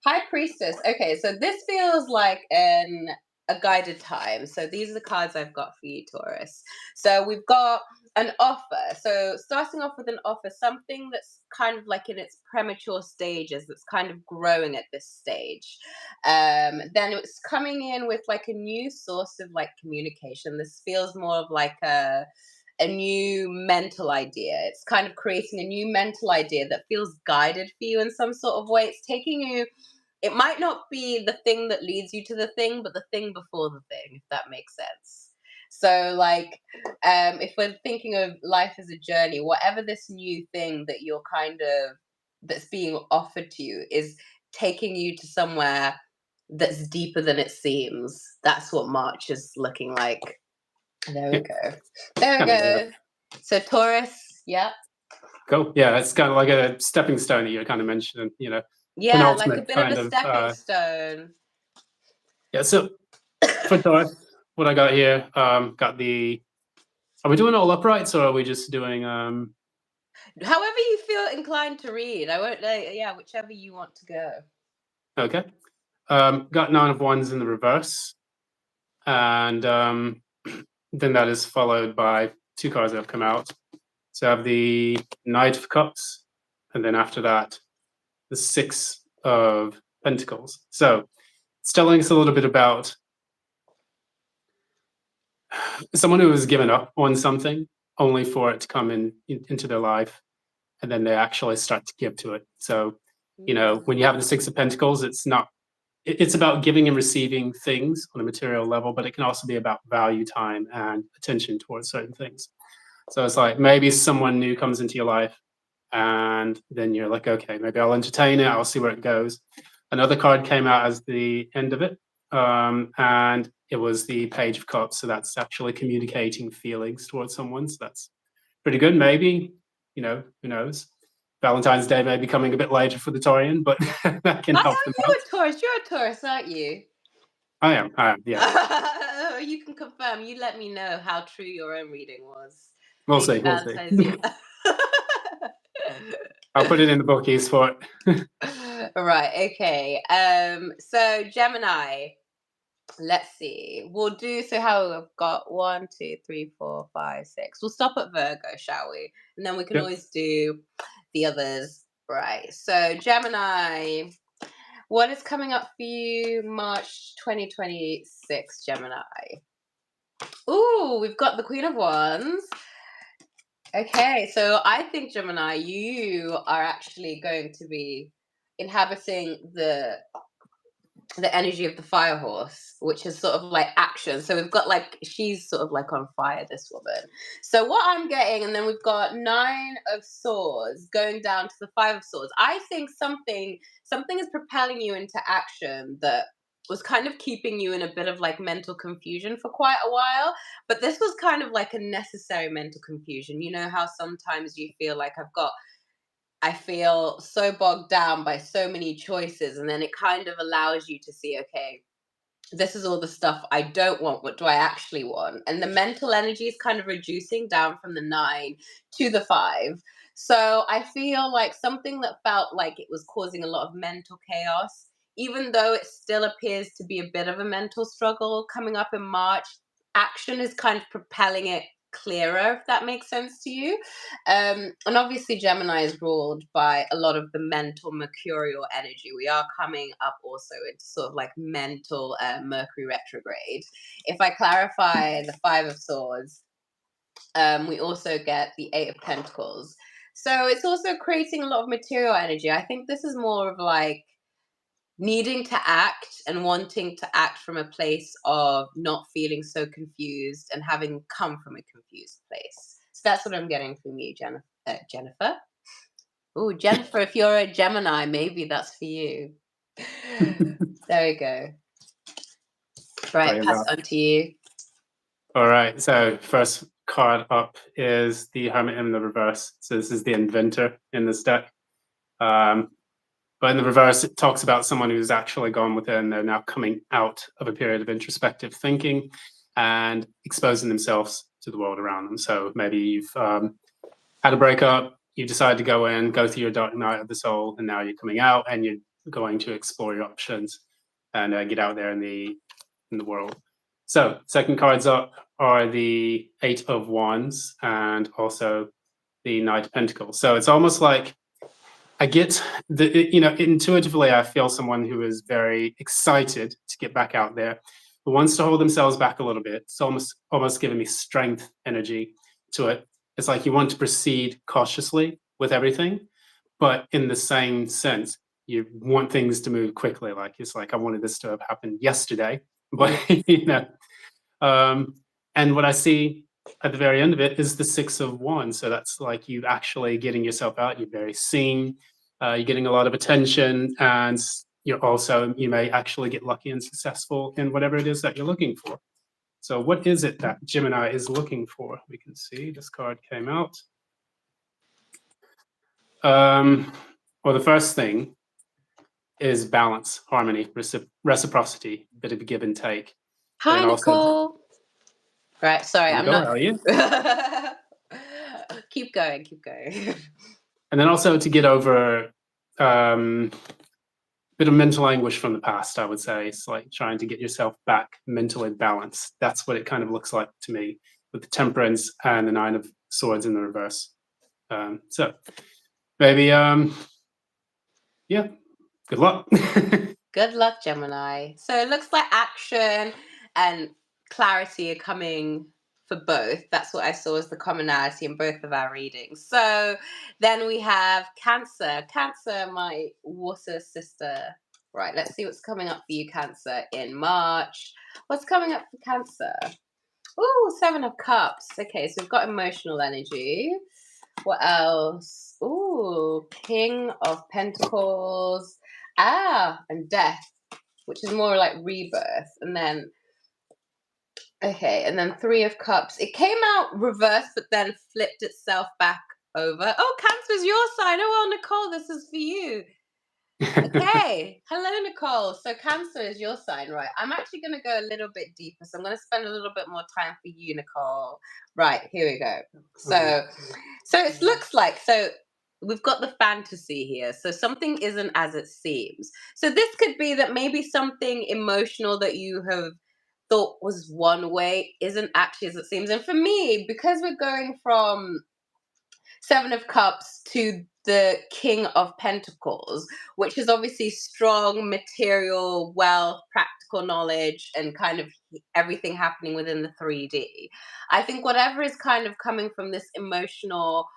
High Priestess. Okay, so this feels like a guided time. So these are the cards I've got for you, Taurus. So we've got an offer. So starting off with an offer, something that's kind of like in its premature stages, that's kind of growing at this stage. Then it's coming in with like a new source of like communication. This feels more of like a new mental idea. It's kind of creating a new mental idea that feels guided for you in some sort of way. It's taking you, it might not be the thing that leads you to the thing, but the thing before the thing, if that makes sense. So, like, if we're thinking of life as a journey, whatever this new thing that you're kind of that's being offered to you is taking you to somewhere that's deeper than it seems. That's what March is looking like. There we Yeah, go. There we kind of get go. So Taurus, yeah. cool. Yeah, it's kind of like a stepping stone that you're kind of mentioning, Yeah, like a penultimate bit of a kind of stepping stone. yeah. So for Taurus, what I got here, got the. Are we doing all uprights or are we just doing However you feel inclined to read. I won't yeah, whichever you want to go. okay. Got nine of wands in the reverse, and then that is followed by two cards that have come out. So I have the Knight of Cups, and then after that, the Six of Pentacles. So it's telling us a little bit about someone who has given up on something only for it to come into their life, and then they actually start to give to it. So, when you have the Six of Pentacles, it's about giving and receiving things on a material level, but it can also be about value, time, and attention towards certain things. So it's like maybe someone new comes into your life, and then you're like, okay, maybe I'll entertain it. I'll see where it goes. Another card came out as the end of it, and it was the Page of Cups. So that's actually communicating feelings towards someone. So that's pretty good. Maybe, who knows? Valentine's Day may be coming a bit later for the Taurian, but that can I help thought them you out. were Taurus. You're a Taurus, aren't you? I am, yeah. You can confirm. You let me know how true your own reading was. We'll Maybe see, we'll see. Valentine's Day. I'll put it in the bookies for it. Right. Okay. So Gemini. Let's see. We'll do so. How we've got 1, 2, 3, 4, 5, 6. We'll stop at Virgo, shall we? And then we can Yep. always do the others. Right. So Gemini. What is coming up for you March 2026, Gemini? Ooh, we've got the Queen of Wands. Okay, so I think Gemini, you are actually going to be inhabiting the energy of the fire horse, which is sort of like action. So we've got like she's sort of like on fire, this woman. So what I'm getting, and then we've got 9 of swords going down to the 5 of swords. I think something is propelling you into action that was kind of keeping you in a bit of like mental confusion for quite a while, but this was kind of like a necessary mental confusion. You know how sometimes you feel like I feel so bogged down by so many choices, and then it kind of allows you to see, okay, this is all the stuff I don't want. What do I actually want? And the mental energy is kind of reducing down from the 9 to the 5. So I feel like something that felt like it was causing a lot of mental chaos, even though it still appears to be a bit of a mental struggle coming up in March, action is kind of propelling it clearer, if that makes sense to you. And obviously, Gemini is ruled by a lot of the mental mercurial energy. We are coming up also into sort of like mental Mercury retrograde. If I clarify the 5 of Swords, we also get the 8 of Pentacles. So it's also creating a lot of material energy. I think this is more of like needing to act and wanting to act from a place of not feeling so confused and having come from a confused place. So that's what I'm getting from you, Jennifer. Oh, Jennifer, if you're a Gemini, maybe that's for you. There we go. Right, pass it on to you. All right. So first card up is the Hermit in the reverse. So this is the inventor in this deck. But in the reverse, it talks about someone who's actually gone within. They're now coming out of a period of introspective thinking and exposing themselves to the world around them. So maybe you've had a breakup, you decide to go through your dark night of the soul, and now you're coming out and you're going to explore your options and get out there in the world. So second cards up are the Eight of Wands and also the Knight of Pentacles. So it's almost like I get intuitively, I feel someone who is very excited to get back out there, who wants to hold themselves back a little bit. It's almost giving me strength energy to it. It's like you want to proceed cautiously with everything, but in the same sense, you want things to move quickly. Like it's like I wanted this to have happened yesterday, but and what I see at the very end of it is the Six of Wands. So that's like you actually getting yourself out. You're very seen. You're getting a lot of attention, and you may actually get lucky and successful in whatever it is that you're looking for. So what is it that Gemini is looking for? We can see this card came out. Well, the first thing is balance, harmony, reciprocity, a bit of a give and take. Hi, And also, Nicole. Right, sorry, I'm Nicole, not. how are you? Keep going, keep going. And then also to get over a bit of mental anguish from the past, I would say. It's like trying to get yourself back mentally balanced. That's what it kind of looks like to me with the Temperance and the Nine of Swords in the reverse. So maybe, yeah, good luck. Good luck, Gemini. So it looks like action and clarity are coming for both. That's what I saw as the commonality in both of our readings. So then we have Cancer. Cancer, my water sister. Right, let's see what's coming up for you, Cancer, in March. What's coming up for Cancer? Ooh, Seven of Cups. Okay, so we've got emotional energy. What else? Ooh, King of Pentacles. And Death, which is more like rebirth. And then, okay, and then Three of Cups. It came out reversed, but then flipped itself back over. Oh, Cancer's your sign. Oh, well, Nicole, this is for you. Okay. Hello, Nicole. So Cancer is your sign, right? I'm actually going to go a little bit deeper. So I'm going to spend a little bit more time for you, Nicole. Right, here we go. So it looks like, so we've got the fantasy here. So something isn't as it seems. So this could be that maybe something emotional that you have thought was one way isn't actually as it seems. And for me, because we're going from Seven of Cups to the King of Pentacles, which is obviously strong material wealth, practical knowledge, and kind of everything happening within the 3D. I think whatever is kind of coming from this emotional,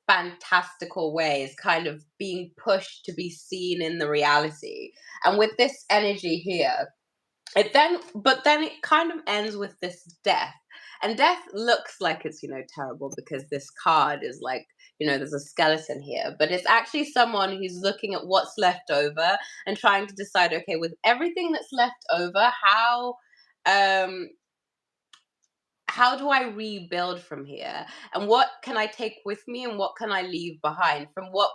fantastical way is kind of being pushed to be seen in the reality. And with this energy here, but then it kind of ends with this death. And death looks like it's, terrible because this card is like, there's a skeleton here, but it's actually someone who's looking at what's left over and trying to decide, okay, with everything that's left over, how do I rebuild from here? And what can I take with me and what can I leave behind from what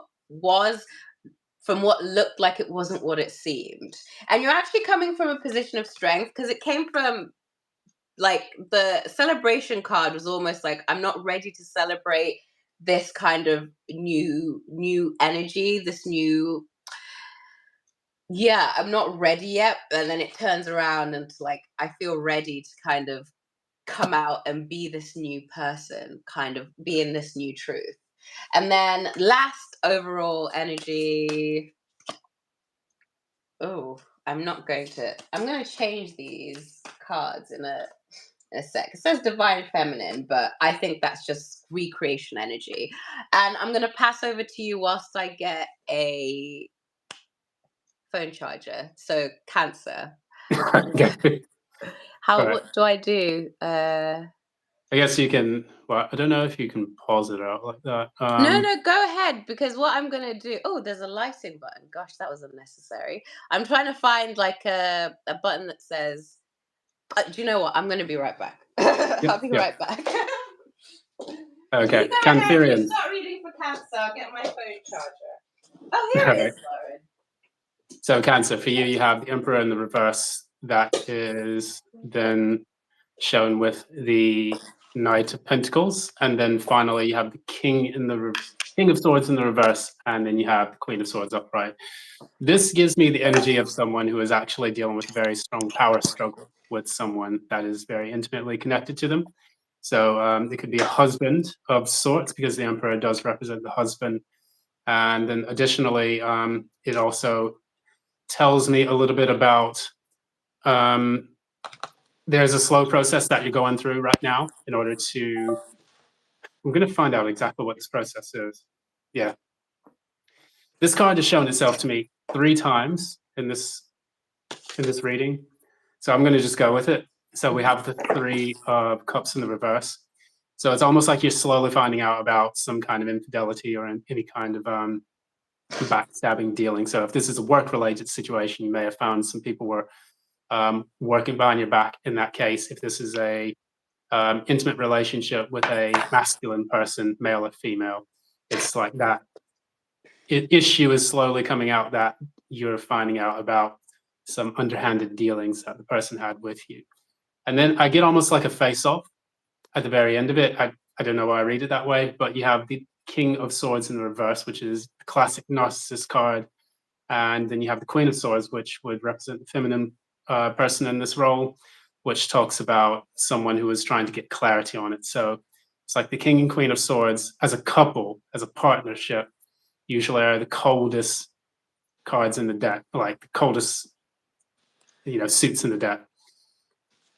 looked like it wasn't what it seemed? And you're actually coming from a position of strength because it came from, like, the celebration card was almost like, I'm not ready to celebrate this kind of new energy, this new, yeah, I'm not ready yet. And then it turns around and like, I feel ready to kind of come out and be this new person, kind of be in this new truth. And then last overall energy. Oh, I'm going to change these cards in a sec. It says divine feminine, but I think that's just recreation energy. And I'm going to pass over to you whilst I get a phone charger. So Cancer. Okay. What do I do? I guess you can. Well, I don't know if you can pause it out like that. No, go ahead, because what I'm gonna do. Oh, there's a lighting button. Gosh, that was unnecessary. I'm trying to find like a button that says. Do you know what? I'm gonna be right back. I'll be right back. Okay, You go ahead. You Cancerian. start reading for Cancer. I'll get my phone charger. Oh, here it is, Lauren. So Cancer, for you, you have the Emperor in the reverse. That is then shown with the Knight of Pentacles, and then finally you have the King of Swords in the reverse, and then you have the Queen of Swords upright. This gives me the energy of someone who is actually dealing with a very strong power struggle. with someone that is very intimately connected to them. So it could be a husband of sorts because the emperor does represent the husband. And then additionally, it also tells me a little bit about um, there's a slow process that you're going through right now in order to. I'm going to find out exactly what this process is. Yeah. This card has shown itself to me 3 times in this reading. So I'm going to just go with it. So we have the 3 of cups in the reverse. So it's almost like you're slowly finding out about some kind of infidelity or any kind of backstabbing dealing. So if this is a work-related situation, you may have found some people were working behind your back in that case. If this is a intimate relationship with a masculine person, male or female, it's like that issue is slowly coming out that you're finding out about some underhanded dealings that the person had with you. And then I get almost like a face off at the very end of it. I don't know why I read it that way, but you have the King of Swords in the reverse, which is the classic narcissist card. And then you have the Queen of Swords, which would represent the feminine person in this role, which talks about someone who is trying to get clarity on it. So it's like the King and Queen of Swords as a couple, as a partnership, usually are the coldest cards in the deck, like the coldest, suits in the deck.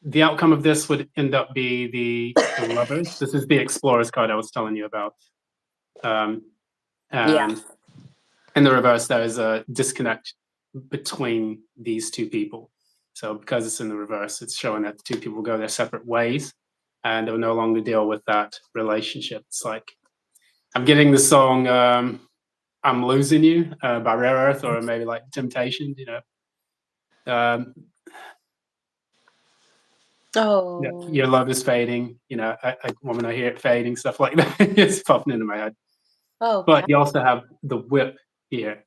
The outcome of this would end up be the lovers. This is the explorers card I was telling you about. Yeah. And in the reverse, there is a disconnect between these 2 people. So because it's in the reverse, it's showing that the 2 people go their separate ways and they'll no longer deal with that relationship. It's like I'm getting the song I'm Losing You by Rare Earth, or maybe like Temptation, your Oh. love is fading, when I hear it fading, stuff like that. It's popping into my head. Okay. But you also have the whip here.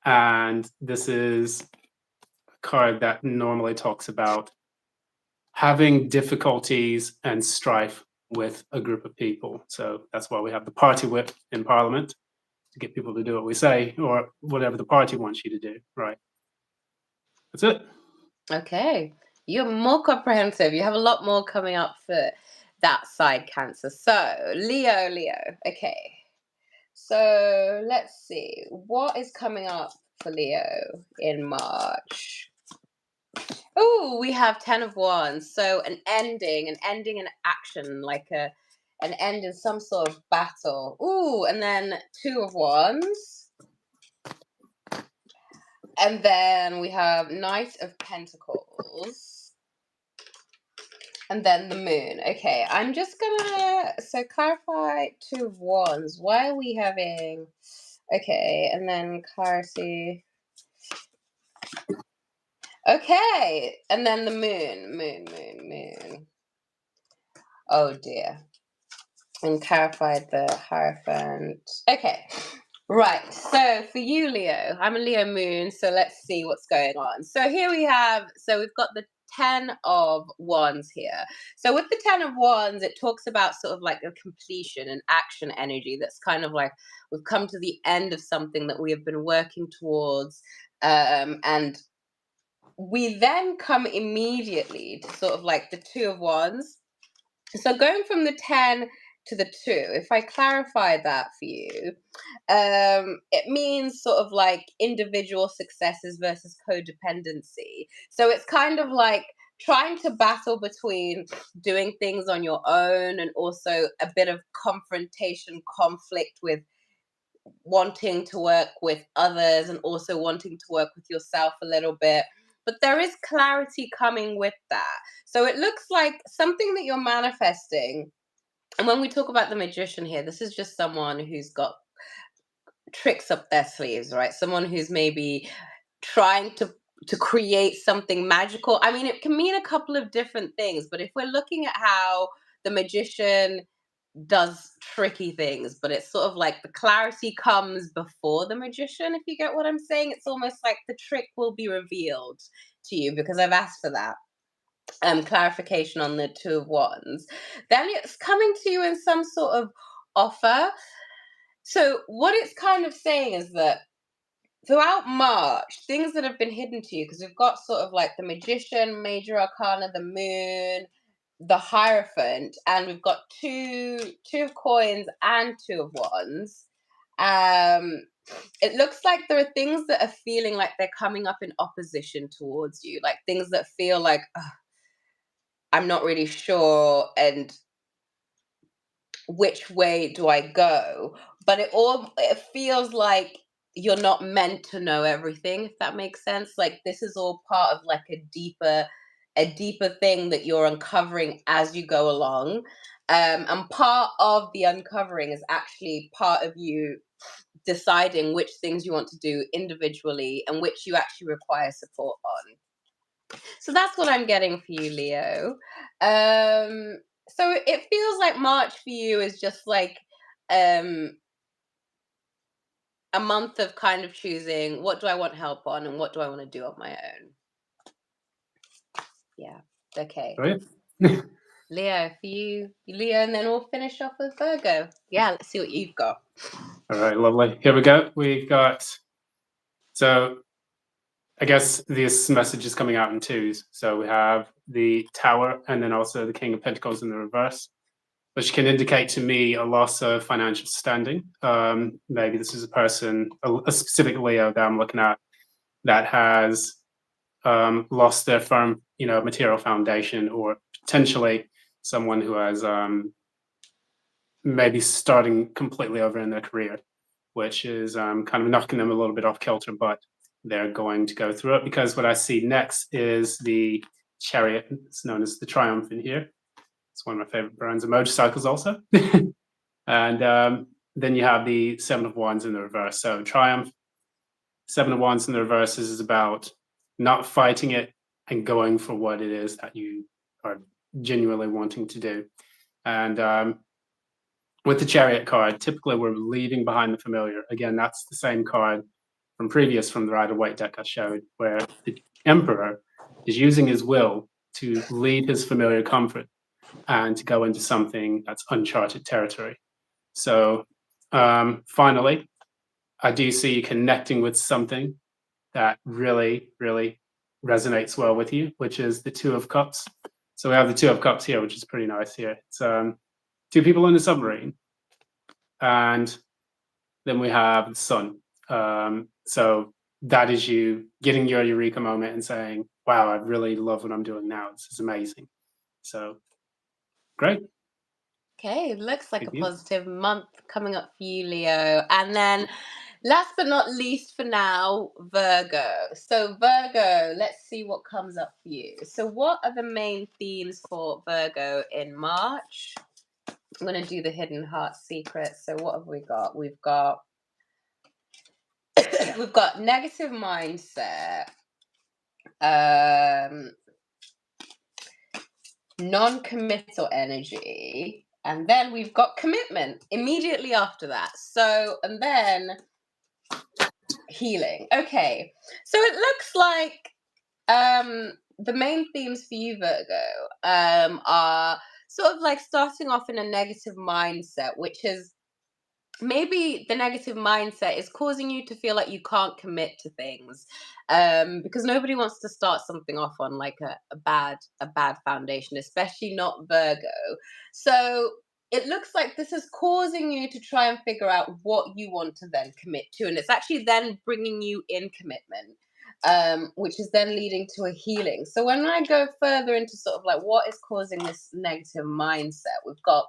And this is a card that normally talks about having difficulties and strife with a group of people. So that's why we have the party whip in Parliament to get people to do what we say or whatever the party wants you to do. Right. That's it. Okay. You're more comprehensive. You have a lot more coming up for that side, Cancer. So, Leo. Okay. So, let's see. What is coming up for Leo in March? Oh, we have 10 of Wands. So, an ending in action, like an end in some sort of battle. Ooh, and then 2 of Wands. And then we have Knight of Pentacles. And then the moon. Okay, I'm just gonna clarify 2 of Wands. Why are we having okay, and then clarity. Okay, and then the moon. Oh dear. And clarified the Hierophant. Okay. Right, so for you, Leo, I'm a Leo moon, so let's see what's going on. So here we've got the 10 of Wands here. So with the 10 of Wands, it talks about sort of like a completion and action energy that's kind of like we've come to the end of something that we have been working towards. And we then come immediately to sort of like the 2 of Wands. So going from the 10 to the 2, if I clarify that for you, it means sort of like individual successes versus codependency. So it's kind of like trying to battle between doing things on your own and also a bit of conflict with wanting to work with others and also wanting to work with yourself a little bit. But there is clarity coming with that. So it looks like something that you're manifesting. And when we talk about the magician here, this is just someone who's got tricks up their sleeves, right? Someone who's maybe trying to create something magical. I mean, it can mean a couple of different things, but if we're looking at how the magician does tricky things, but it's sort of like the clarity comes before the magician, if you get what I'm saying. It's almost like the trick will be revealed to you because I've asked for that clarification on the 2 of Wands. Then it's coming to you in some sort of offer. So what it's kind of saying is that throughout March, things that have been hidden to you, because we've got sort of like the Magician, Major Arcana, the Moon, the Hierophant, and we've got two of coins and two of wands. Um, it looks like there are things that are feeling like they're coming up in opposition towards you, like things that feel like, "Ugh, I'm not really sure, and which way do I go?" But it feels like you're not meant to know everything, if that makes sense. Like this is all part of like a deeper thing that you're uncovering as you go along. And part of the uncovering is actually part of you deciding which things you want to do individually and which you actually require support on. So that's what I'm getting for you, Leo. So it feels like March for you is just like um, a month of kind of choosing what do I want help on and what do I want to do on my own. Yeah. Okay. Oh yeah. Leo, for you, Leo, and then we'll finish off with Virgo. Yeah, let's see what you've got. All right, lovely. Here we go. We've got, so I guess this message is coming out in twos. So we have the Tower and then also the King of Pentacles in the reverse, which can indicate to me a loss of financial standing. Maybe this is a person, a specific Leo that I'm looking at, that has lost their firm, material foundation, or potentially someone who has maybe starting completely over in their career, which is kind of knocking them a little bit off kilter, but they're going to go through it because what I see next is the Chariot. It's known as the Triumph in here. It's one of my favorite brands of motorcycles, also. And then you have the Seven of Wands in the reverse. So Triumph, Seven of Wands in the reverse is about not fighting it and going for what it is that you are genuinely wanting to do. And with the Chariot card, typically we're leaving behind the familiar. Again, that's the same card from the Rider-Waite deck I showed, where the Emperor is using his will to leave his familiar comfort and to go into something that's uncharted territory. So finally, I do see you connecting with something that really, really resonates well with you, which is the Two of Cups. So we have the Two of Cups here, which is pretty nice here. It's two people in a submarine, and then we have the Sun. So that is you getting your eureka moment and saying, "Wow, I really love what I'm doing now. This is amazing." So great, Okay, it looks like good a view. positive month coming up for you, Leo. And then, last but not least for now, Virgo. So, Virgo, let's see what comes up for you. So, what are the main themes for Virgo in March? I'm going to do the hidden heart secret. So, what have we got? We've got we've got negative mindset, um, non-committal energy, and then we've got commitment immediately after that. So, and then healing. Okay. So it looks like the main themes for you, Virgo, are sort of like starting off in a negative mindset, which is maybe the negative mindset is causing you to feel like you can't commit to things, because nobody wants to start something off on like a bad foundation, especially not Virgo. So it looks like this is causing you to try and figure out what you want to then commit to, and it's actually then bringing you in commitment, which is then leading to a healing. So when I go further into sort of like what is causing this negative mindset, we've got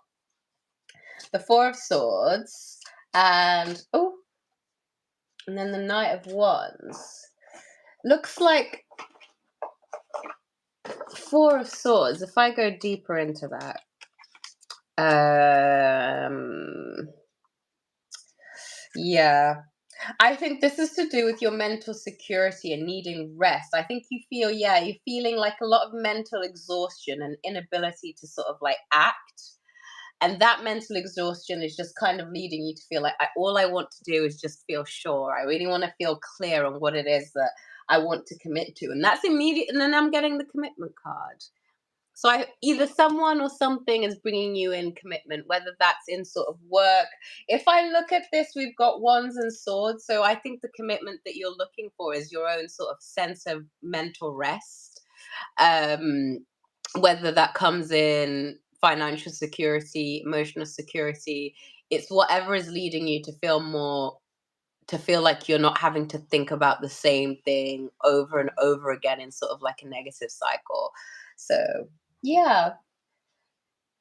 the Four of Swords, and then the Knight of Wands. Looks like Four of Swords. If I go deeper into that, yeah, I think this is to do with your mental security and needing rest. I think you're feeling like a lot of mental exhaustion and inability to sort of like act. And that mental exhaustion is just kind of leading you to feel like all I want to do is just feel sure. I really want to feel clear on what it is that I want to commit to. And that's immediate. And then I'm getting the commitment card. So either someone or something is bringing you in commitment, whether that's in sort of work. If I look at this, we've got wands and swords. So I think the commitment that you're looking for is your own sort of sense of mental rest. Um, Whether that comes in financial security, emotional security, it's whatever is leading you to feel like you're not having to think about the same thing over and over again in sort of like a negative cycle. So yeah,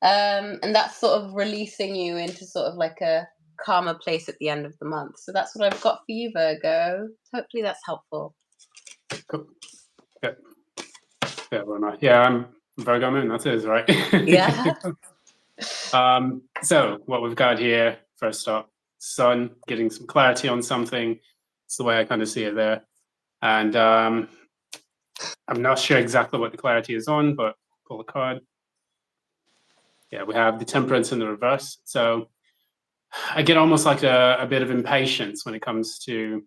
and that's sort of releasing you into sort of like a calmer place at the end of the month. So that's what I've got for you, Virgo. Hopefully that's helpful. Cool. Yeah, yeah, well, nice. Yeah, I'm Virgo moon. That is right. Yeah. So what we've got here, first up, sun, getting some clarity on something. It's the way I kind of see it there. And I'm not sure exactly what the clarity is on, but pull a card. Yeah, we have the temperance in the reverse. So I get almost like a bit of impatience when it comes to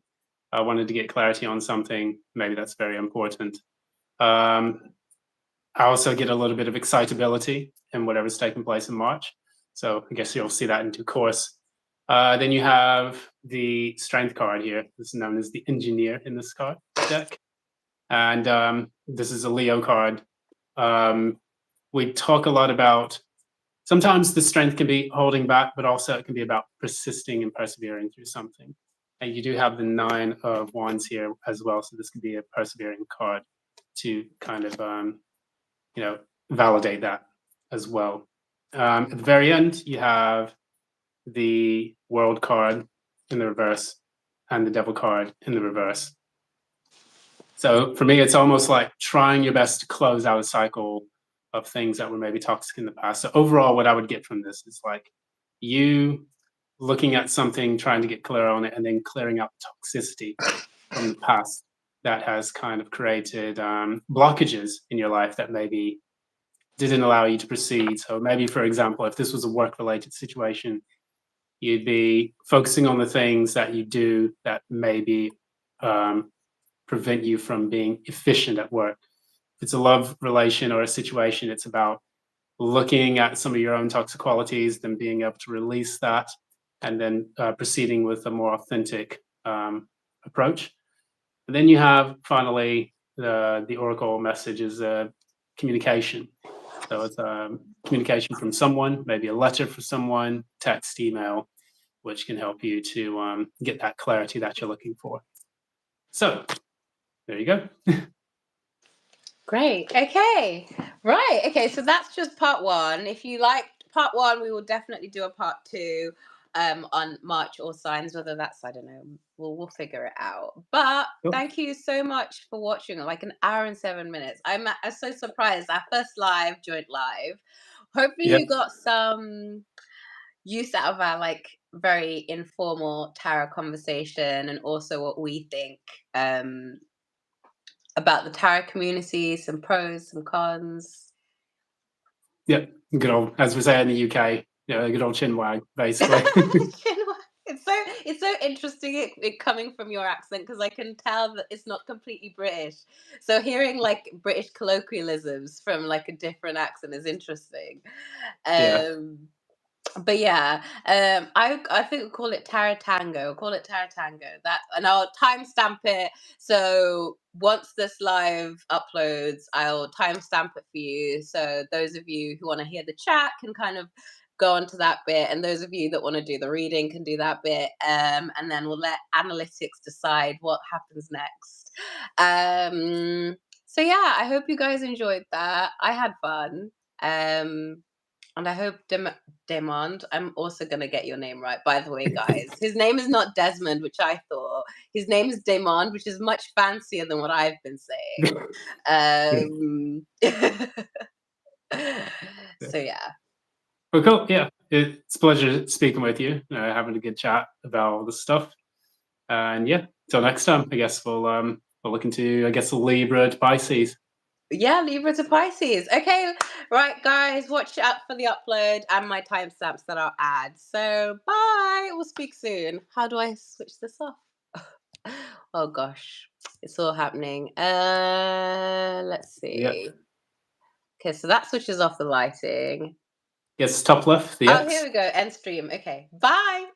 wanting to get clarity on something. Maybe that's very important. Um, I also get a little bit of excitability in whatever's taking place in March. So I guess you'll see that in due course. Then you have the strength card here. This is known as the engineer in this card deck. And this is a Leo card. Um, we talk a lot about sometimes the strength can be holding back, but also it can be about persisting and persevering through something. And you do have the Nine of Wands here as well. So this could be a persevering card to kind of you know, validate that as well. At the very end, you have the World card in the reverse and the Devil card in the reverse. So for me, it's almost like trying your best to close out a cycle of things that were maybe toxic in the past. So overall, what I would get from this is like you looking at something, trying to get clear on it, and then clearing out toxicity from the past that has kind of created blockages in your life that maybe didn't allow you to proceed. So maybe, for example, if this was a work-related situation, you'd be focusing on the things that you do that maybe prevent you from being efficient at work. If it's a love relation or a situation, it's about looking at some of your own toxic qualities, then being able to release that, and then proceeding with a more authentic approach. And then you have finally the oracle message is communication. So it's communication from someone, maybe a letter from someone, text, email, which can help you to get that clarity that you're looking for. So there you go. Great. Okay. Right. Okay. So that's just part one. If you liked part one, we will definitely do a part two on March or signs, whether that's, I don't know, we'll figure it out. But Cool. thank you so much for watching, like an hour and 7 minutes. I'm so surprised. Our first live, joint live. Hopefully Yeah. you got some use out of our like very informal tarot conversation and also what we think about the tarot community, some pros, some cons. Yeah. Good old, as we say in the UK, yeah, good old chin wag, basically. Chinwa. It's so interesting it coming from your accent because I can tell that it's not completely British. So hearing like British colloquialisms from like a different accent is interesting. Yeah. Um, but yeah, I think we'll call it Taratango. We'll call it Taratango. That, and I'll timestamp it. So once this live uploads, I'll timestamp it for you. So those of you who want to hear the chat can kind of go on to that bit, and those of you that want to do the reading can do that bit. And then we'll let analytics decide what happens next. So yeah, I hope you guys enjoyed that. I had fun. And I hope Demond, I'm also going to get your name right, by the way, guys. His name is not Desmond, which I thought. His name is Demond, which is much fancier than what I've been Yeah. saying. Yeah. So, yeah. Well, cool. Yeah. It's a pleasure speaking with you, having a good chat about all this stuff. And yeah, till next time, I guess we'll look into, I guess, Libra to Pisces. Yeah, Libra to Pisces. Okay, right, guys, watch out for the upload and my timestamps that I'll add. So, bye. We'll speak soon. How do I switch this off? Oh gosh, it's all happening. Let's Yeah. see. Okay, so that switches off the lighting. Yes, top left, the Oh, here X. we go. End stream. Okay. Bye.